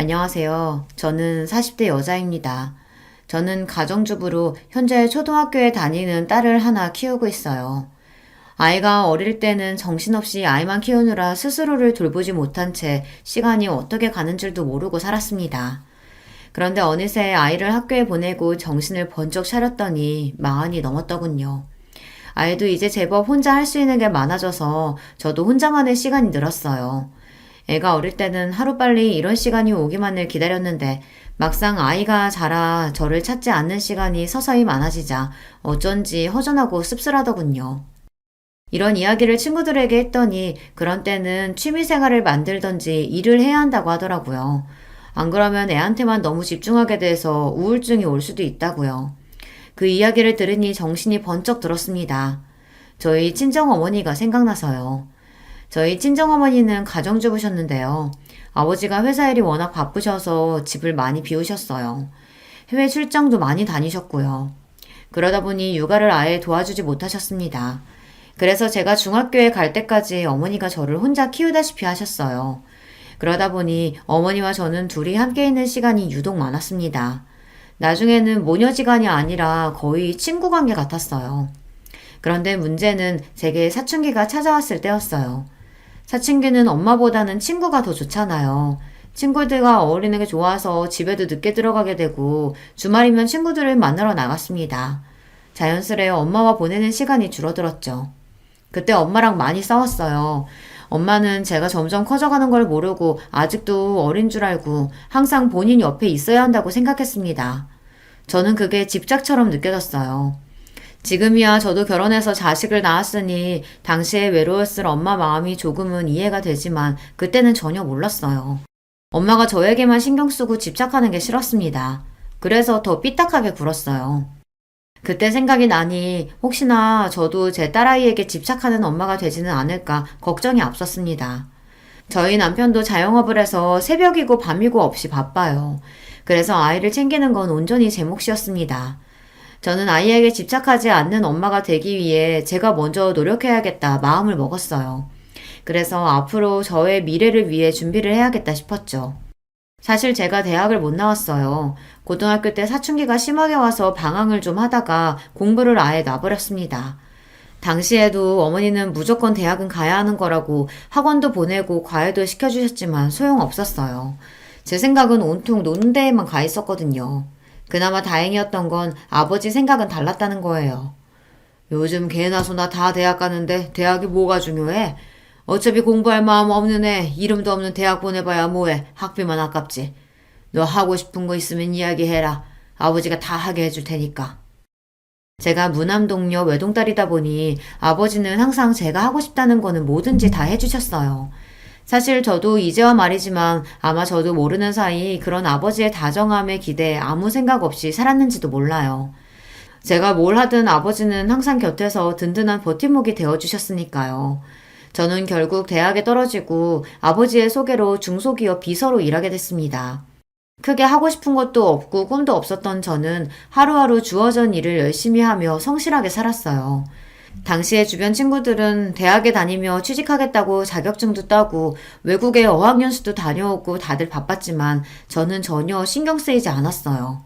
안녕하세요. 저는 40대 여자입니다. 저는 가정주부로 현재 초등학교에 다니는 딸을 하나 키우고 있어요. 아이가 어릴 때는 정신없이 아이만 키우느라 스스로를 돌보지 못한 채 시간이 어떻게 가는 줄도 모르고 살았습니다. 그런데 어느새 아이를 학교에 보내고 정신을 번쩍 차렸더니 40이 넘었더군요. 아이도 이제 제법 혼자 할 수 있는 게 많아져서 저도 혼자만의 시간이 늘었어요. 애가 어릴 때는 하루빨리 이런 시간이 오기만을 기다렸는데 막상 아이가 자라 저를 찾지 않는 시간이 서서히 많아지자 어쩐지 허전하고 씁쓸하더군요. 이런 이야기를 친구들에게 했더니 그런 때는 취미생활을 만들던지 일을 해야 한다고 하더라고요. 안 그러면 애한테만 너무 집중하게 돼서 우울증이 올 수도 있다고요. 그 이야기를 들으니 정신이 번쩍 들었습니다. 저희 친정어머니가 생각나서요. 저희 친정어머니는 가정주부셨는데요. 아버지가 회사 일이 워낙 바쁘셔서 집을 많이 비우셨어요. 해외 출장도 많이 다니셨고요. 그러다 보니 육아를 아예 도와주지 못하셨습니다. 그래서 제가 중학교에 갈 때까지 어머니가 저를 혼자 키우다시피 하셨어요. 그러다 보니 어머니와 저는 둘이 함께 있는 시간이 유독 많았습니다. 나중에는 모녀지간이 아니라 거의 친구 관계 같았어요. 그런데 문제는 제게 사춘기가 찾아왔을 때였어요. 사춘기는 엄마보다는 친구가 더 좋잖아요. 친구들과 어울리는 게 좋아서 집에도 늦게 들어가게 되고 주말이면 친구들을 만나러 나갔습니다. 자연스레 엄마와 보내는 시간이 줄어들었죠. 그때 엄마랑 많이 싸웠어요. 엄마는 제가 점점 커져가는 걸 모르고 아직도 어린 줄 알고 항상 본인 옆에 있어야 한다고 생각했습니다. 저는 그게 집착처럼 느껴졌어요. 지금이야 저도 결혼해서 자식을 낳았으니 당시에 외로웠을 엄마 마음이 조금은 이해가 되지만 그때는 전혀 몰랐어요. 엄마가 저에게만 신경 쓰고 집착하는 게 싫었습니다. 그래서 더 삐딱하게 굴었어요. 그때 생각이 나니 혹시나 저도 제 딸아이에게 집착하는 엄마가 되지는 않을까 걱정이 앞섰습니다. 저희 남편도 자영업을 해서 새벽이고 밤이고 없이 바빠요. 그래서 아이를 챙기는 건 온전히 제 몫이었습니다. 저는 아이에게 집착하지 않는 엄마가 되기 위해 제가 먼저 노력해야겠다 마음을 먹었어요. 그래서 앞으로 저의 미래를 위해 준비를 해야겠다 싶었죠. 사실 제가 대학을 못 나왔어요. 고등학교 때 사춘기가 심하게 와서 방황을 좀 하다가 공부를 아예 놔버렸습니다. 당시에도 어머니는 무조건 대학은 가야 하는 거라고 학원도 보내고 과외도 시켜주셨지만 소용없었어요. 제 생각은 온통 노는 데에만 가 있었거든요. 그나마 다행이었던 건 아버지 생각은 달랐다는 거예요. 요즘 개나 소나 다 대학 가는데 대학이 뭐가 중요해? 어차피 공부할 마음 없는 애 이름도 없는 대학 보내봐야 뭐해. 학비만 아깝지. 너 하고 싶은 거 있으면 이야기해라. 아버지가 다 하게 해줄 테니까. 제가 무남동녀 외동딸이다 보니 아버지는 항상 제가 하고 싶다는 거는 뭐든지 다 해주셨어요. 사실 저도 이제와 말이지만 아마 저도 모르는 사이 그런 아버지의 다정함에 기대에 아무 생각 없이 살았는지도 몰라요. 제가 뭘 하든 아버지는 항상 곁에서 든든한 버팀목이 되어주셨으니까요. 저는 결국 대학에 떨어지고 아버지의 소개로 중소기업 비서로 일하게 됐습니다. 크게 하고 싶은 것도 없고 꿈도 없었던 저는 하루하루 주어진 일을 열심히 하며 성실하게 살았어요. 당시에 주변 친구들은 대학에 다니며 취직하겠다고 자격증도 따고 외국에 어학연수도 다녀오고 다들 바빴지만 저는 전혀 신경 쓰이지 않았어요.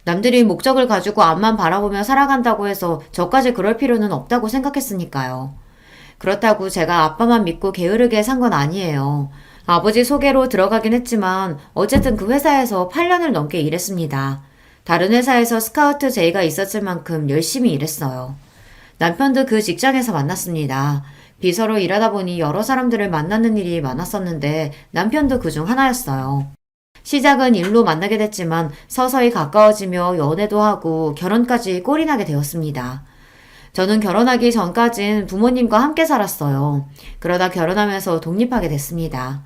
남들이 목적을 가지고 앞만 바라보며 살아간다고 해서 저까지 그럴 필요는 없다고 생각했으니까요. 그렇다고 제가 아빠만 믿고 게으르게 산 건 아니에요. 아버지 소개로 들어가긴 했지만 어쨌든 그 회사에서 8년을 넘게 일했습니다. 다른 회사에서 스카우트 제의가 있었을 만큼 열심히 일했어요. 남편도 그 직장에서 만났습니다. 비서로 일하다 보니 여러 사람들을 만나는 일이 많았었는데 남편도 그중 하나였어요. 시작은 일로 만나게 됐지만 서서히 가까워지며 연애도 하고 결혼까지 꼴이 나게 되었습니다. 저는 결혼하기 전까진 부모님과 함께 살았어요. 그러다 결혼하면서 독립하게 됐습니다.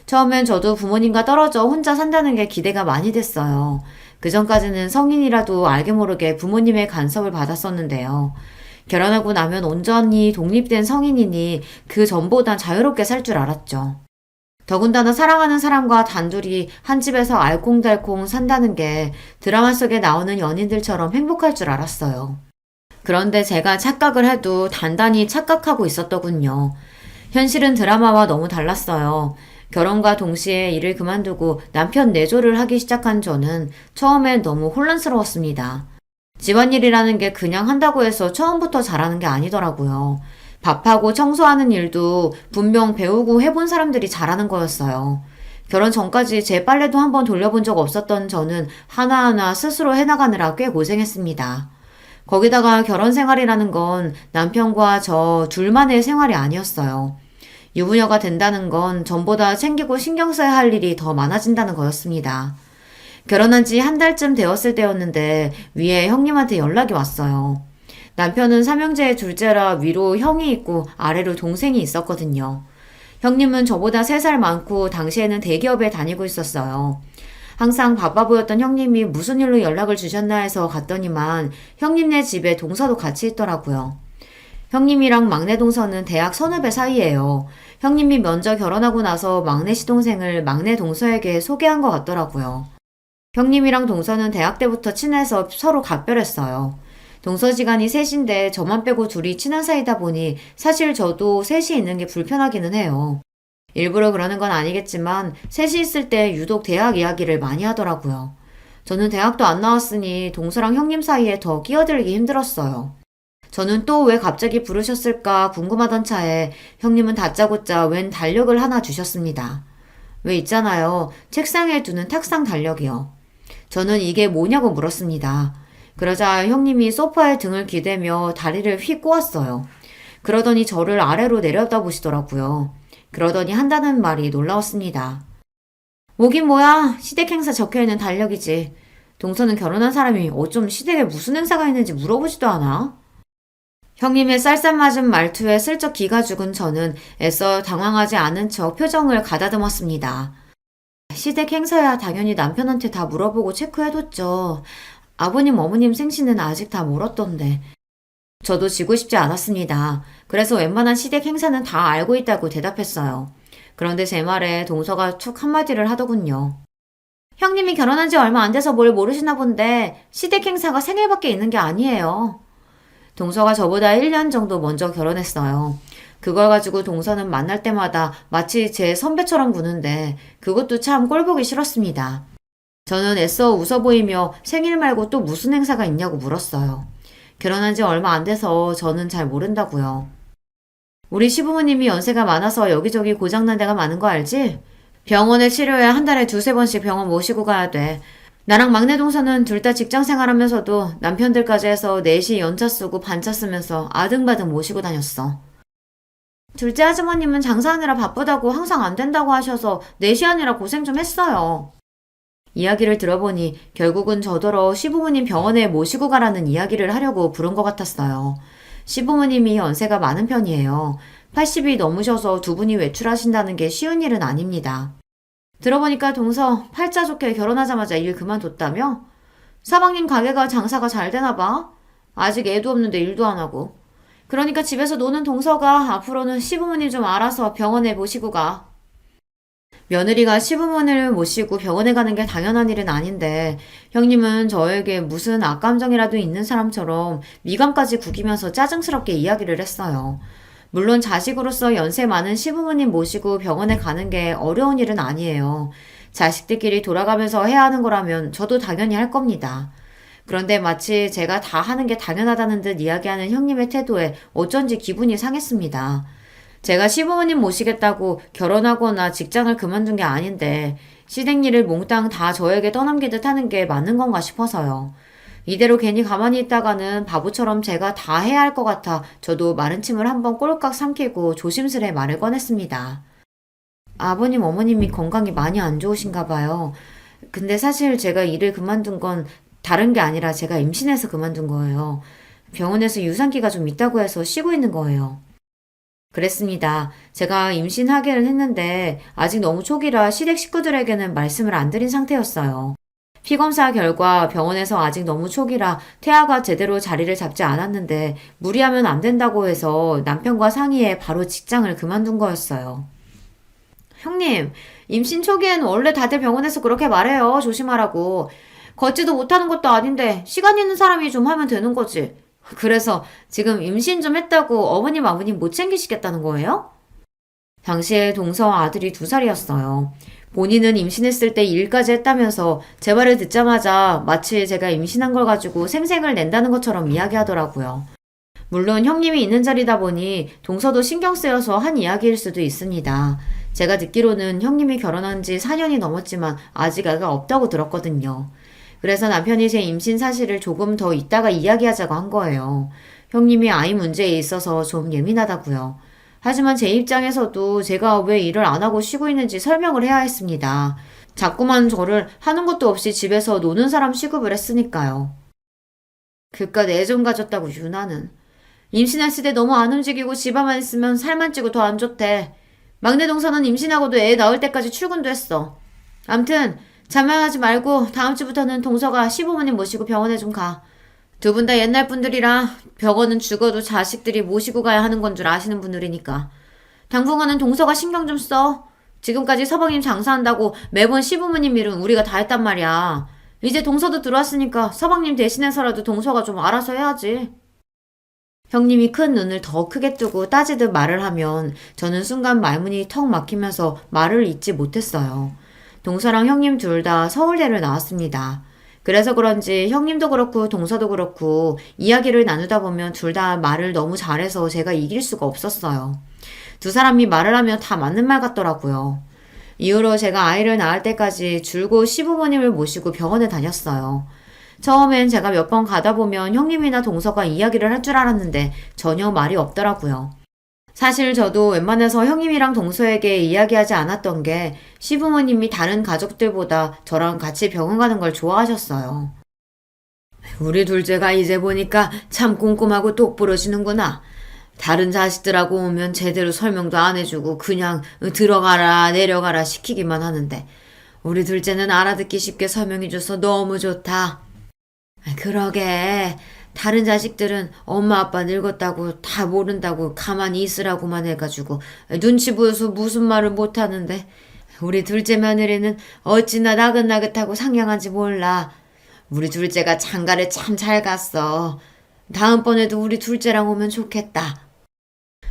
처음엔 저도 부모님과 떨어져 혼자 산다는 게 기대가 많이 됐어요. 그 전까지는 성인이라도 알게 모르게 부모님의 간섭을 받았었는데요. 결혼하고 나면 온전히 독립된 성인이니 그 전보단 자유롭게 살 줄 알았죠. 더군다나 사랑하는 사람과 단둘이 한 집에서 알콩달콩 산다는 게 드라마 속에 나오는 연인들처럼 행복할 줄 알았어요. 그런데 제가 착각을 해도 단단히 착각하고 있었더군요. 현실은 드라마와 너무 달랐어요. 결혼과 동시에 일을 그만두고 남편 내조를 하기 시작한 저는 처음엔 너무 혼란스러웠습니다. 집안일이라는 게 그냥 한다고 해서 처음부터 잘하는 게 아니더라고요. 밥하고 청소하는 일도 분명 배우고 해본 사람들이 잘하는 거였어요. 결혼 전까지 제 빨래도 한번 돌려본 적 없었던 저는 하나하나 스스로 해나가느라 꽤 고생했습니다. 거기다가 결혼 생활이라는 건 남편과 저 둘만의 생활이 아니었어요. 유부녀가 된다는 건 전보다 챙기고 신경 써야 할 일이 더 많아진다는 거였습니다. 결혼한 지 한 달쯤 되었을 때였는데 위에 형님한테 연락이 왔어요. 남편은 삼형제의 둘째라 위로 형이 있고 아래로 동생이 있었거든요. 형님은 저보다 3살 많고 당시에는 대기업에 다니고 있었어요. 항상 바빠 보였던 형님이 무슨 일로 연락을 주셨나 해서 갔더니만 형님네 집에 동서도 같이 있더라고요. 형님이랑 막내 동서는 대학 선후배 사이예요. 형님이 먼저 결혼하고 나서 막내 시동생을 막내 동서에게 소개한 것 같더라고요. 형님이랑 동서는 대학 때부터 친해서 서로 각별했어요. 동서지간이 셋인데 저만 빼고 둘이 친한 사이다 보니 사실 저도 셋이 있는 게 불편하기는 해요. 일부러 그러는 건 아니겠지만 셋이 있을 때 유독 대학 이야기를 많이 하더라고요. 저는 대학도 안 나왔으니 동서랑 형님 사이에 더 끼어들기 힘들었어요. 저는 또 왜 갑자기 부르셨을까 궁금하던 차에 형님은 다짜고짜 웬 달력을 하나 주셨습니다. 왜 있잖아요. 책상에 두는 탁상 달력이요. 저는 이게 뭐냐고 물었습니다. 그러자 형님이 소파에 등을 기대며 다리를 휙 꼬았어요. 그러더니 저를 아래로 내려다보시더라고요. 그러더니 한다는 말이 놀라웠습니다. 뭐긴 뭐야. 시댁 행사 적혀있는 달력이지. 동서는 결혼한 사람이 어쩜 시댁에 무슨 행사가 있는지 물어보지도 않아? 형님의 쌀쌀맞은 말투에 슬쩍 기가 죽은 저는 애써 당황하지 않은 척 표정을 가다듬었습니다. 시댁 행사야 당연히 남편한테 다 물어보고 체크해뒀죠. 아버님, 어머님 생신은 아직 다 멀었던데. 저도 지고 싶지 않았습니다. 그래서 웬만한 시댁 행사는 다 알고 있다고 대답했어요. 그런데 제 말에 동서가 툭 한마디를 하더군요. 형님이 결혼한 지 얼마 안 돼서 뭘 모르시나 본데 시댁 행사가 생일밖에 있는 게 아니에요. 동서가 저보다 1년 정도 먼저 결혼했어요. 그걸 가지고 동서는 만날 때마다 마치 제 선배처럼 구는데 그것도 참 꼴보기 싫었습니다. 저는 애써 웃어 보이며 생일 말고 또 무슨 행사가 있냐고 물었어요. 결혼한 지 얼마 안 돼서 저는 잘 모른다고요. 우리 시부모님이 연세가 많아서 여기저기 고장난 데가 많은 거 알지? 병원에 치료해 한 달에 2~3번씩 병원 모시고 가야 돼. 나랑 막내 동서는 둘 다 직장 생활하면서도 남편들까지 해서 넷이 연차 쓰고 반차 쓰면서 아등바등 모시고 다녔어. 둘째 아주머님은 장사하느라 바쁘다고 항상 안 된다고 하셔서 넷이 아니라 고생 좀 했어요. 이야기를 들어보니 결국은 저더러 시부모님 병원에 모시고 가라는 이야기를 하려고 부른 것 같았어요. 시부모님이 연세가 많은 편이에요. 80이 넘으셔서 두 분이 외출하신다는 게 쉬운 일은 아닙니다. 들어보니까 동서 팔자 좋게 결혼하자마자 일 그만뒀다며? 사방님 가게가 장사가 잘 되나 봐. 아직 애도 없는데 일도 안 하고. 그러니까 집에서 노는 동서가 앞으로는 시부모님 좀 알아서 병원에 모시고 가. 며느리가 시부모님을 모시고 병원에 가는 게 당연한 일은 아닌데 형님은 저에게 무슨 악감정이라도 있는 사람처럼 미간까지 구기면서 짜증스럽게 이야기를 했어요. 물론 자식으로서 연세 많은 시부모님 모시고 병원에 가는 게 어려운 일은 아니에요. 자식들끼리 돌아가면서 해야 하는 거라면 저도 당연히 할 겁니다. 그런데 마치 제가 다 하는 게 당연하다는 듯 이야기하는 형님의 태도에 어쩐지 기분이 상했습니다. 제가 시부모님 모시겠다고 결혼하거나 직장을 그만둔 게 아닌데 시댁 일을 몽땅 다 저에게 떠넘기듯 하는 게 맞는 건가 싶어서요. 이대로 괜히 가만히 있다가는 바보처럼 제가 다 해야 할 것 같아 저도 마른 침을 한번 꼴깍 삼키고 조심스레 말을 꺼냈습니다. 아버님, 어머님이 건강이 많이 안 좋으신가 봐요. 근데 사실 제가 일을 그만둔 건 다른 게 아니라 제가 임신해서 그만둔 거예요. 병원에서 유산기가 좀 있다고 해서 쉬고 있는 거예요. 그랬습니다. 제가 임신하기는 했는데 아직 너무 초기라 시댁 식구들에게는 말씀을 안 드린 상태였어요. 피검사 결과 병원에서 아직 너무 초기라 태아가 제대로 자리를 잡지 않았는데 무리하면 안 된다고 해서 남편과 상의해 바로 직장을 그만둔 거였어요. 형님, 임신 초기에는 원래 다들 병원에서 그렇게 말해요. 조심하라고. 걷지도 못하는 것도 아닌데 시간 있는 사람이 좀 하면 되는 거지. 그래서 지금 임신 좀 했다고 어머님 아버님 못 챙기시겠다는 거예요? 당시에 동서 아들이 2살이었어요. 본인은 임신했을 때 일까지 했다면서 제 말을 듣자마자 마치 제가 임신한 걸 가지고 생색을 낸다는 것처럼 이야기하더라고요. 물론 형님이 있는 자리다 보니 동서도 신경 쓰여서 한 이야기일 수도 있습니다. 제가 듣기로는 형님이 결혼한 지 4년이 넘었지만 아직 애가 없다고 들었거든요. 그래서 남편이 제 임신 사실을 조금 더 이따가 이야기하자고 한 거예요. 형님이 아이 문제에 있어서 좀 예민하다고요. 하지만 제 입장에서도 제가 왜 일을 안 하고 쉬고 있는지 설명을 해야 했습니다. 자꾸만 저를 하는 것도 없이 집에서 노는 사람 취급을 했으니까요. 그깟 애 좀 가졌다고 유나는. 임신했을 때 너무 안 움직이고 집안만 있으면 살만 찌고 더 안 좋대. 막내 동서는 임신하고도 애 낳을 때까지 출근도 했어. 암튼 자만하지 말고 다음 주부터는 동서가 시부모님 모시고 병원에 좀 가. 2분 다 옛날 분들이라 병원은 죽어도 자식들이 모시고 가야 하는 건 줄 아시는 분들이니까. 당분간은 동서가 신경 좀 써. 지금까지 서방님 장사한다고 매번 시부모님 일은 우리가 다 했단 말이야. 이제 동서도 들어왔으니까 서방님 대신해서라도 동서가 좀 알아서 해야지. 형님이 큰 눈을 더 크게 뜨고 따지듯 말을 하면 저는 순간 말문이 턱 막히면서 말을 잇지 못했어요. 동서랑 형님 둘 다 서울대를 나왔습니다. 그래서 그런지 형님도 그렇고 동서도 그렇고 이야기를 나누다 보면 둘 다 말을 너무 잘해서 제가 이길 수가 없었어요. 2사람이 말을 하면 다 맞는 말 같더라고요. 이후로 제가 아이를 낳을 때까지 줄곧 시부모님을 모시고 병원에 다녔어요. 처음엔 제가 몇 번 가다 보면 형님이나 동서가 이야기를 할 줄 알았는데 전혀 말이 없더라고요. 사실 저도 웬만해서 형님이랑 동서에게 이야기하지 않았던 게 시부모님이 다른 가족들보다 저랑 같이 병원 가는 걸 좋아하셨어요. 우리 둘째가 이제 보니까 참 꼼꼼하고 똑부러지는구나. 다른 자식들하고 오면 제대로 설명도 안 해주고 그냥 들어가라 내려가라 시키기만 하는데 우리 둘째는 알아듣기 쉽게 설명해줘서 너무 좋다. 그러게. 다른 자식들은 엄마 아빠 늙었다고 다 모른다고 가만히 있으라고만 해가지고 눈치 보여서 무슨 말을 못하는데 우리 둘째 며느리는 어찌나 나긋나긋하고 상냥한지 몰라. 우리 둘째가 장가를 참 잘 갔어. 다음번에도 우리 둘째랑 오면 좋겠다.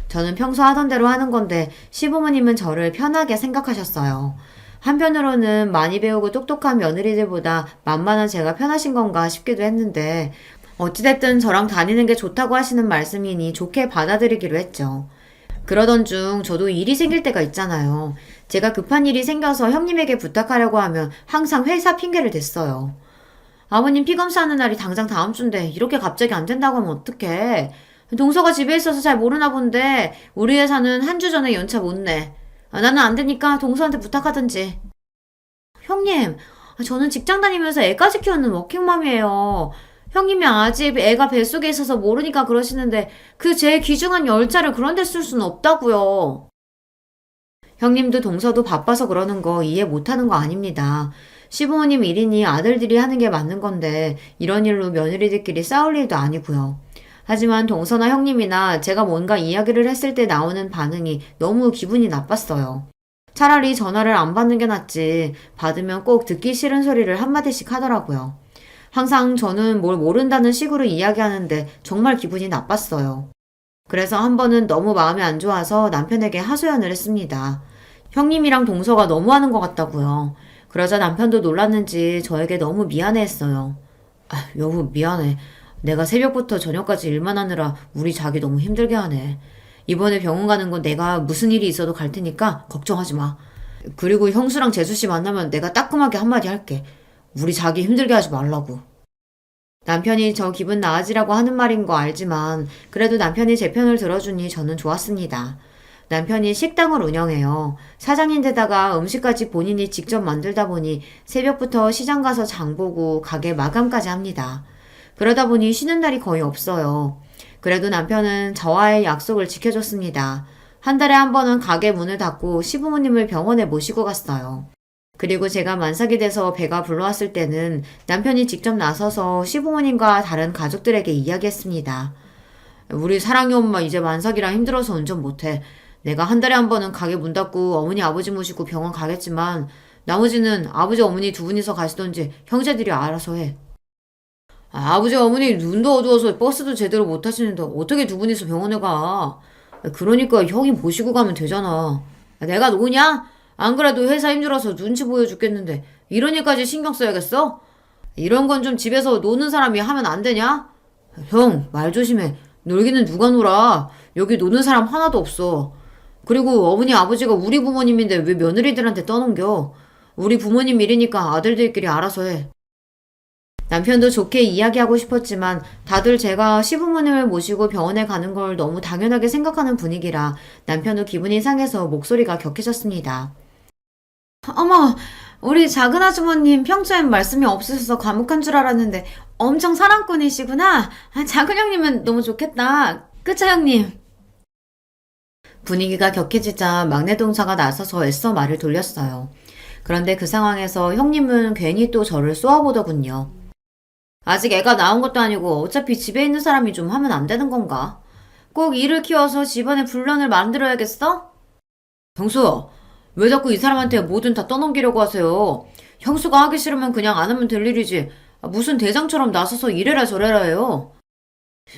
저는 평소 하던 대로 하는 건데 시부모님은 저를 편하게 생각하셨어요. 한편으로는 많이 배우고 똑똑한 며느리들보다 만만한 제가 편하신 건가 싶기도 했는데 어찌됐든 저랑 다니는 게 좋다고 하시는 말씀이니 좋게 받아들이기로 했죠. 그러던 중 저도 일이 생길 때가 있잖아요. 제가 급한 일이 생겨서 형님에게 부탁하려고 하면 항상 회사 핑계를 댔어요. 아버님 피검사하는 날이 당장 다음 주인데 이렇게 갑자기 안 된다고 하면 어떡해. 동서가 집에 있어서 잘 모르나 본데 우리 회사는 한 주 전에 연차 못 내. 나는 안 되니까 동서한테 부탁하든지. 형님, 저는 직장 다니면서 애까지 키우는 워킹맘이에요. 형님이 아직 애가 뱃속에 있어서 모르니까 그러시는데 그 제 귀중한 열차를 그런 데 쓸 수는 없다고요. 형님도 동서도 바빠서 그러는 거 이해 못하는 거 아닙니다. 시부모님 일이니 아들들이 하는 게 맞는 건데 이런 일로 며느리들끼리 싸울 일도 아니고요. 하지만 동서나 형님이나 제가 뭔가 이야기를 했을 때 나오는 반응이 너무 기분이 나빴어요. 차라리 전화를 안 받는 게 낫지 받으면 꼭 듣기 싫은 소리를 한마디씩 하더라고요. 항상 저는 뭘 모른다는 식으로 이야기하는데 정말 기분이 나빴어요. 그래서 한 번은 너무 마음이 안 좋아서 남편에게 하소연을 했습니다. 형님이랑 동서가 너무하는 것 같다고요. 그러자 남편도 놀랐는지 저에게 너무 미안해했어요. 여보 미안해. 내가 새벽부터 저녁까지 일만 하느라 우리 자기 너무 힘들게 하네. 이번에 병원 가는 건 내가 무슨 일이 있어도 갈 테니까 걱정하지 마. 그리고 형수랑 재수씨 만나면 내가 따끔하게 한마디 할게. 우리 자기 힘들게 하지 말라고. 남편이 저 기분 나아지라고 하는 말인 거 알지만 그래도 남편이 제 편을 들어주니 저는 좋았습니다. 남편이 식당을 운영해요. 사장인데다가 음식까지 본인이 직접 만들다 보니 새벽부터 시장 가서 장 보고 가게 마감까지 합니다. 그러다 보니 쉬는 날이 거의 없어요. 그래도 남편은 저와의 약속을 지켜줬습니다. 한 달에 한 번은 가게 문을 닫고 시부모님을 병원에 모시고 갔어요. 그리고 제가 만삭이 돼서 배가 불러왔을 때는 남편이 직접 나서서 시부모님과 다른 가족들에게 이야기했습니다. 우리 사랑이 엄마 이제 만삭이라 힘들어서 운전 못해. 내가 한 달에 한 번은 가게 문 닫고 어머니 아버지 모시고 병원 가겠지만 나머지는 아버지 어머니 2분이서 가시던지 형제들이 알아서 해. 아버지 어머니 눈도 어두워서 버스도 제대로 못 타시는데 어떻게 2분이서 병원에 가. 그러니까 형이 모시고 가면 되잖아. 내가 노냐? 안 그래도 회사 힘들어서 눈치 보여 죽겠는데 이런 일까지 신경 써야겠어? 이런 건 좀 집에서 노는 사람이 하면 안 되냐? 형, 말 조심해. 놀기는 누가 놀아? 여기 노는 사람 하나도 없어. 그리고 어머니 아버지가 우리 부모님인데 왜 며느리들한테 떠넘겨? 우리 부모님 일이니까 아들들끼리 알아서 해. 남편도 좋게 이야기하고 싶었지만 다들 제가 시부모님을 모시고 병원에 가는 걸 너무 당연하게 생각하는 분위기라 남편도 기분이 상해서 목소리가 격해졌습니다. 어머, 우리 작은 아주머님 평소엔 말씀이 없으셔서 과묵한 줄 알았는데 엄청 사랑꾼이시구나. 작은 형님은 너무 좋겠다. 그쵸, 형님? 분위기가 격해지자 막내 동사가 나서서 애써 말을 돌렸어요. 그런데 그 상황에서 형님은 괜히 또 저를 쏘아보더군요. 아직 애가 나온 것도 아니고 어차피 집에 있는 사람이 좀 하면 안 되는 건가? 꼭 일을 키워서 집안에 분란을 만들어야겠어? 형수, 왜 자꾸 이 사람한테 뭐든 다 떠넘기려고 하세요? 형수가 하기 싫으면 그냥 안 하면 될 일이지. 무슨 대장처럼 나서서 이래라 저래라 해요.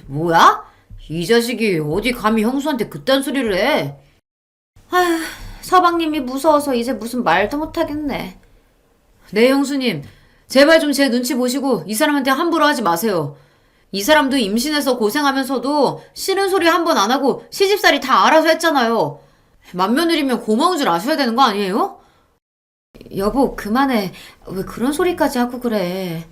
뭐야? 이 자식이 어디 감히 형수한테 그딴 소리를 해? 아휴, 서방님이 무서워서 이제 무슨 말도 못하겠네. 네, 형수님. 제발 좀 제 눈치 보시고 이 사람한테 함부로 하지 마세요. 이 사람도 임신해서 고생하면서도 싫은 소리 한 번 안 하고 시집살이 다 알아서 했잖아요. 맏며느리면 고마운 줄 아셔야 되는 거 아니에요? 여보, 그만해. 왜 그런 소리까지 하고 그래.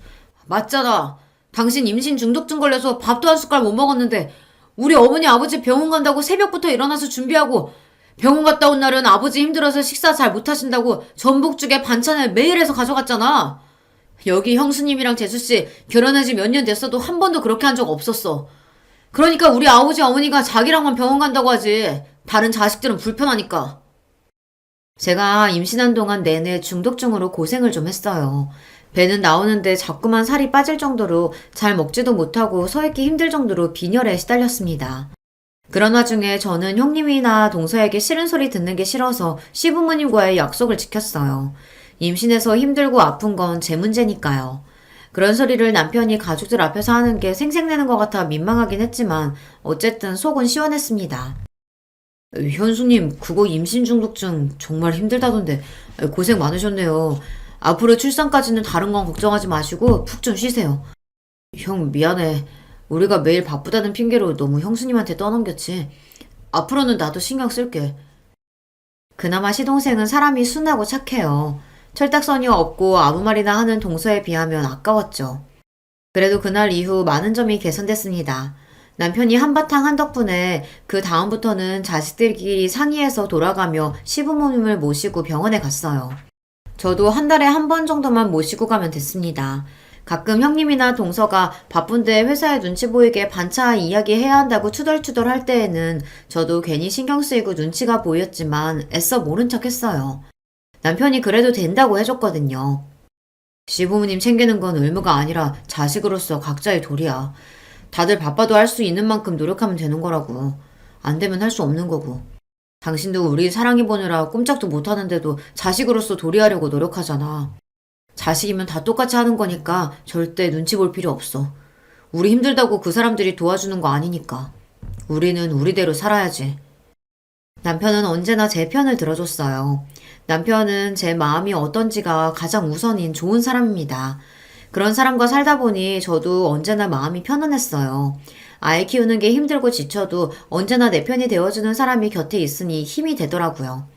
맞잖아. 당신 임신 중독증 걸려서 밥도 한 숟갈 못 먹었는데 우리 어머니 아버지 병원 간다고 새벽부터 일어나서 준비하고 병원 갔다 온 날은 아버지 힘들어서 식사 잘 못하신다고 전복죽에 반찬을 매일 해서 가져갔잖아. 여기 형수님이랑 재수씨 결혼한 지 몇 년 됐어도 한 번도 그렇게 한 적 없었어. 그러니까 우리 아버지 어머니가 자기랑만 병원 간다고 하지. 다른 자식들은 불편하니까. 제가 임신한 동안 내내 중독증으로 고생을 좀 했어요. 배는 나오는데 자꾸만 살이 빠질 정도로 잘 먹지도 못하고 서 있기 힘들 정도로 빈혈에 시달렸습니다. 그런 와중에 저는 형님이나 동서에게 싫은 소리 듣는 게 싫어서 시부모님과의 약속을 지켰어요. 임신해서 힘들고 아픈 건 제 문제니까요. 그런 소리를 남편이 가족들 앞에서 하는 게 생색내는 것 같아 민망하긴 했지만 어쨌든 속은 시원했습니다. 현수님, 그거 임신 중독증 정말 힘들다던데 고생 많으셨네요. 앞으로 출산까지는 다른 건 걱정하지 마시고 푹 좀 쉬세요. 형, 미안해. 우리가 매일 바쁘다는 핑계로 너무 형수님한테 떠넘겼지. 앞으로는 나도 신경 쓸게. 그나마 시동생은 사람이 순하고 착해요. 철딱서니 없고 아무 말이나 하는 동서에 비하면 아까웠죠. 그래도 그날 이후 많은 점이 개선됐습니다. 남편이 한바탕 한 덕분에 그 다음부터는 자식들끼리 상의해서 돌아가며 시부모님을 모시고 병원에 갔어요. 저도 한 달에 한 번 정도만 모시고 가면 됐습니다. 가끔 형님이나 동서가 바쁜데 회사에 눈치 보이게 반차 이야기해야 한다고 투덜투덜 할 때에는 저도 괜히 신경 쓰이고 눈치가 보였지만 애써 모른 척 했어요. 남편이 그래도 된다고 해줬거든요. 시부모님 챙기는 건 의무가 아니라 자식으로서 각자의 도리야. 다들 바빠도 할 수 있는 만큼 노력하면 되는 거라고. 안 되면 할 수 없는 거고. 당신도 우리 사랑해 보느라 꼼짝도 못 하는데도 자식으로서 도리하려고 노력하잖아. 자식이면 다 똑같이 하는 거니까 절대 눈치 볼 필요 없어. 우리 힘들다고 그 사람들이 도와주는 거 아니니까. 우리는 우리대로 살아야지. 남편은 언제나 제 편을 들어줬어요. 남편은 제 마음이 어떤지가 가장 우선인 좋은 사람입니다. 그런 사람과 살다 보니 저도 언제나 마음이 편안했어요. 아이 키우는 게 힘들고 지쳐도 언제나 내 편이 되어주는 사람이 곁에 있으니 힘이 되더라고요.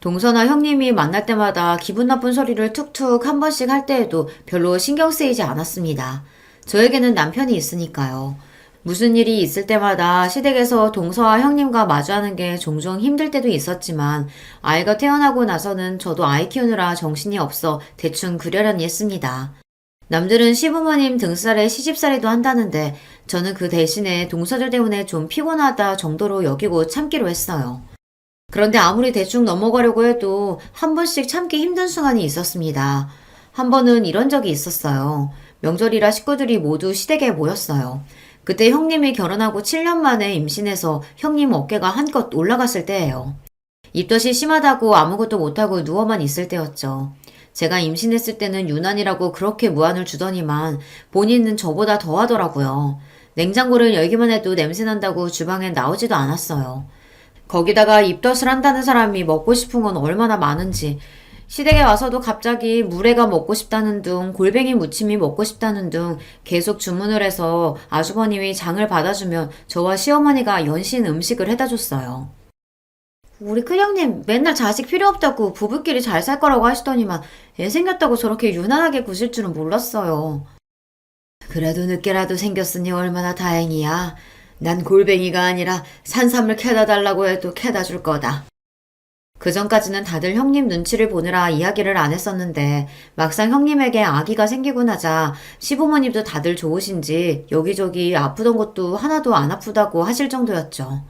동서나 형님이 만날 때마다 기분 나쁜 소리를 툭툭 한 번씩 할 때에도 별로 신경 쓰이지 않았습니다. 저에게는 남편이 있으니까요. 무슨 일이 있을 때마다 시댁에서 동서와 형님과 마주하는 게 종종 힘들 때도 있었지만 아이가 태어나고 나서는 저도 아이 키우느라 정신이 없어 대충 그려려니 했습니다. 남들은 시부모님 등살에 시집살이도 한다는데 저는 그 대신에 동서들 때문에 좀 피곤하다 정도로 여기고 참기로 했어요. 그런데 아무리 대충 넘어가려고 해도 한 번씩 참기 힘든 순간이 있었습니다. 한 번은 이런 적이 있었어요. 명절이라 식구들이 모두 시댁에 모였어요. 그때 형님이 결혼하고 7년 만에 임신해서 형님 어깨가 한껏 올라갔을 때예요. 입덧이 심하다고 아무것도 못하고 누워만 있을 때였죠. 제가 임신했을 때는 유난이라고 그렇게 무안을 주더니만 본인은 저보다 더 하더라고요. 냉장고를 열기만 해도 냄새난다고 주방에 나오지도 않았어요. 거기다가 입덧을 한다는 사람이 먹고 싶은 건 얼마나 많은지. 시댁에 와서도 갑자기 물회가 먹고 싶다는 둥, 골뱅이 무침이 먹고 싶다는 둥 계속 주문을 해서 아주버님이 장을 받아주면 저와 시어머니가 연신 음식을 해다 줬어요. 우리 큰형님 맨날 자식 필요 없다고 부부끼리 잘 살 거라고 하시더니만 애 생겼다고 저렇게 유난하게 구실 줄은 몰랐어요. 그래도 늦게라도 생겼으니 얼마나 다행이야. 난 골뱅이가 아니라 산삼을 캐다 달라고 해도 캐다 줄 거다. 그 전까지는 다들 형님 눈치를 보느라 이야기를 안 했었는데 막상 형님에게 아기가 생기고 나자 시부모님도 다들 좋으신지 여기저기 아프던 것도 하나도 안 아프다고 하실 정도였죠.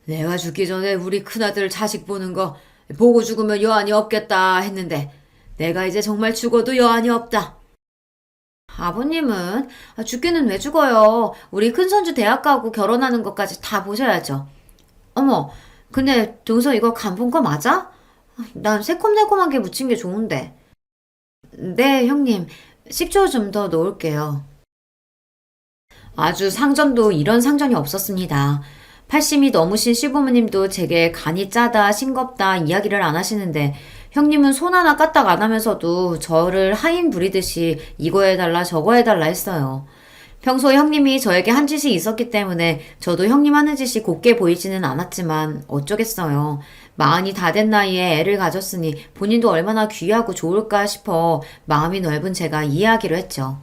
내가 죽기 전에 우리 큰아들 자식 보는 거 보고 죽으면 여한이 없겠다 했는데 내가 이제 정말 죽어도 여한이 없다. 아버님은 죽기는 왜 죽어요. 우리 큰손주 대학 가고 결혼하는 것까지 다 보셔야죠. 어머, 근데 동서 이거 간 본 거 맞아? 난 새콤달콤한 게 묻힌 게 좋은데. 네, 형님. 식초 좀 더 넣을게요. 아주 상전도 이런 상전이 없었습니다. 80이 넘으신 시부모님도 제게 간이 짜다, 싱겁다 이야기를 안 하시는데 형님은 손 하나 까딱 안 하면서도 저를 하인 부리듯이 이거 해달라 저거 해달라 했어요. 평소 형님이 저에게 한 짓이 있었기 때문에 저도 형님 하는 짓이 곱게 보이지는 않았지만 어쩌겠어요. 마흔이 다 된 나이에 애를 가졌으니 본인도 얼마나 귀하고 좋을까 싶어 마음이 넓은 제가 이해하기로 했죠.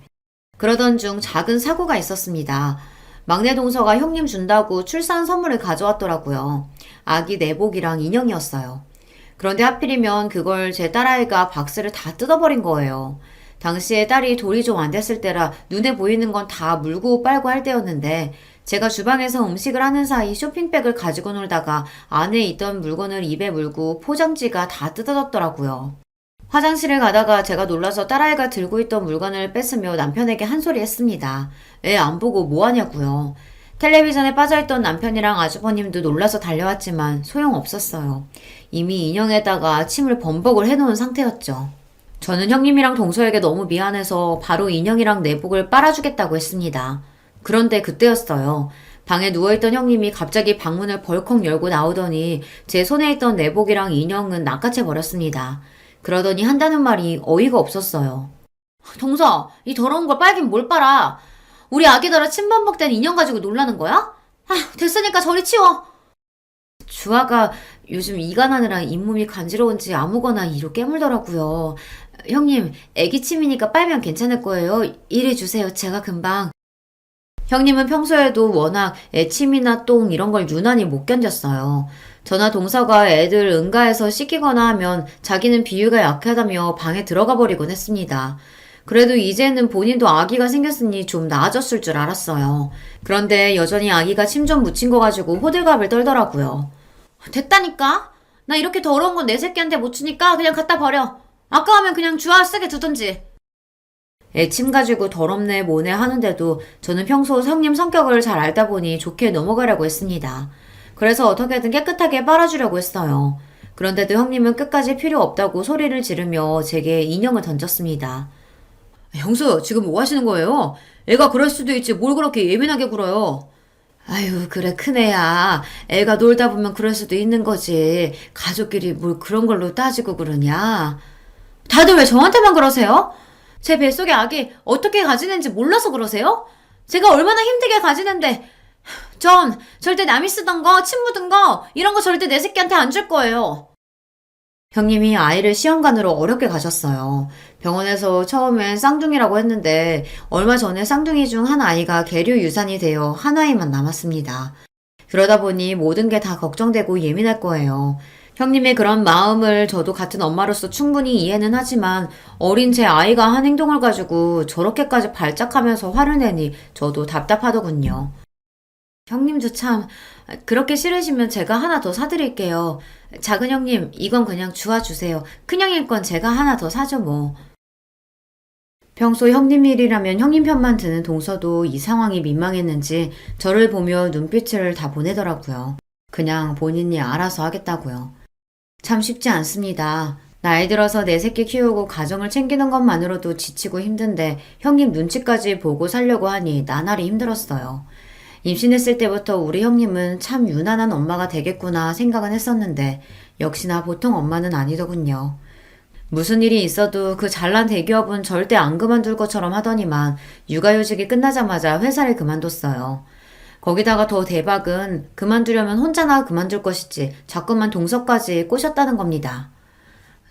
그러던 중 작은 사고가 있었습니다. 막내 동서가 형님 준다고 출산 선물을 가져왔더라고요. 아기 내복이랑 인형이었어요. 그런데 하필이면 그걸 제 딸아이가 박스를 다 뜯어버린 거예요. 당시에 딸이 돌이 좀 안 됐을 때라 눈에 보이는 건 다 물고 빨고 할 때였는데 제가 주방에서 음식을 하는 사이 쇼핑백을 가지고 놀다가 안에 있던 물건을 입에 물고 포장지가 다 뜯어졌더라고요. 화장실을 가다가 제가 놀라서 딸아이가 들고 있던 물건을 뺏으며 남편에게 한 소리 했습니다. 애 안 보고 뭐 하냐고요. 텔레비전에 빠져있던 남편이랑 아주버님도 놀라서 달려왔지만 소용없었어요. 이미 인형에다가 침을 범벅을 해놓은 상태였죠. 저는 형님이랑 동서에게 너무 미안해서 바로 인형이랑 내복을 빨아주겠다고 했습니다. 그런데 그때였어요. 방에 누워있던 형님이 갑자기 방문을 벌컥 열고 나오더니 제 손에 있던 내복이랑 인형은 낚아채 버렸습니다. 그러더니 한다는 말이 어이가 없었어요. 동서, 이 더러운 걸 빨긴 뭘 빨아? 우리 아기더러 침범벅된 인형 가지고 놀라는 거야? 됐으니까 저리 치워. 주아가 요즘 이가 나느라 잇몸이 간지러운지 아무거나 이로 깨물더라고요. 형님, 애기 침이니까 빨면 괜찮을 거예요. 이리 주세요. 제가 금방. 형님은 평소에도 워낙 애침이나 똥 이런 걸 유난히 못 견뎠어요. 저나 동서가 애들 응가해서 씻기거나 하면 자기는 비위가 약하다며 방에 들어가 버리곤 했습니다. 그래도 이제는 본인도 아기가 생겼으니 좀 나아졌을 줄 알았어요. 그런데 여전히 아기가 침 좀 묻힌 거 가지고 호들갑을 떨더라고요. 됐다니까? 나 이렇게 더러운 건 내 새끼한테 못 주니까 그냥 갖다 버려. 아까우면 그냥 주아 쓰게 두던지. 애침 가지고 더럽네 뭐네 하는데도 저는 평소 형님 성격을 잘 알다 보니 좋게 넘어가려고 했습니다. 그래서 어떻게든 깨끗하게 빨아주려고 했어요. 그런데도 형님은 끝까지 필요 없다고 소리를 지르며 제게 인형을 던졌습니다. 형수, 지금 뭐 하시는 거예요? 애가 그럴 수도 있지 뭘 그렇게 예민하게 굴어요. 아유, 그래, 큰애야. 애가 놀다 보면 그럴 수도 있는 거지. 가족끼리 뭘 그런 걸로 따지고 그러냐. 다들 왜 저한테만 그러세요? 제 뱃속에 아기 어떻게 가지는지 몰라서 그러세요? 제가 얼마나 힘들게 가지는데 전 절대 남이 쓰던 거, 침 묻은 거 이런 거 절대 내 새끼한테 안 줄 거예요. 형님이 아이를 시험관으로 어렵게 가셨어요. 병원에서 처음엔 쌍둥이라고 했는데 얼마 전에 쌍둥이 중 한 아이가 계류 유산이 되어 한 아이만 남았습니다. 그러다 보니 모든 게 다 걱정되고 예민할 거예요. 형님의 그런 마음을 저도 같은 엄마로서 충분히 이해는 하지만 어린 제 아이가 한 행동을 가지고 저렇게까지 발작하면서 화를 내니 저도 답답하더군요. 형님도 참 그렇게 싫으시면 제가 하나 더 사드릴게요. 작은 형님 이건 그냥 주워 주세요. 큰형님 건 제가 하나 더 사죠 뭐. 평소 형님 일이라면 형님 편만 드는 동서도 이 상황이 민망했는지 저를 보며 눈빛을 다 보내더라고요. 그냥 본인이 알아서 하겠다고요. 참 쉽지 않습니다. 나이 들어서 내 새끼 키우고 가정을 챙기는 것만으로도 지치고 힘든데 형님 눈치까지 보고 살려고 하니 나날이 힘들었어요. 임신했을 때부터 우리 형님은 참 유난한 엄마가 되겠구나 생각은 했었는데 역시나 보통 엄마는 아니더군요. 무슨 일이 있어도 그 잘난 대기업은 절대 안 그만둘 것처럼 하더니만 육아휴직이 끝나자마자 회사를 그만뒀어요. 거기다가 더 대박은 그만두려면 혼자나 그만둘 것이지 자꾸만 동서까지 꼬셨다는 겁니다.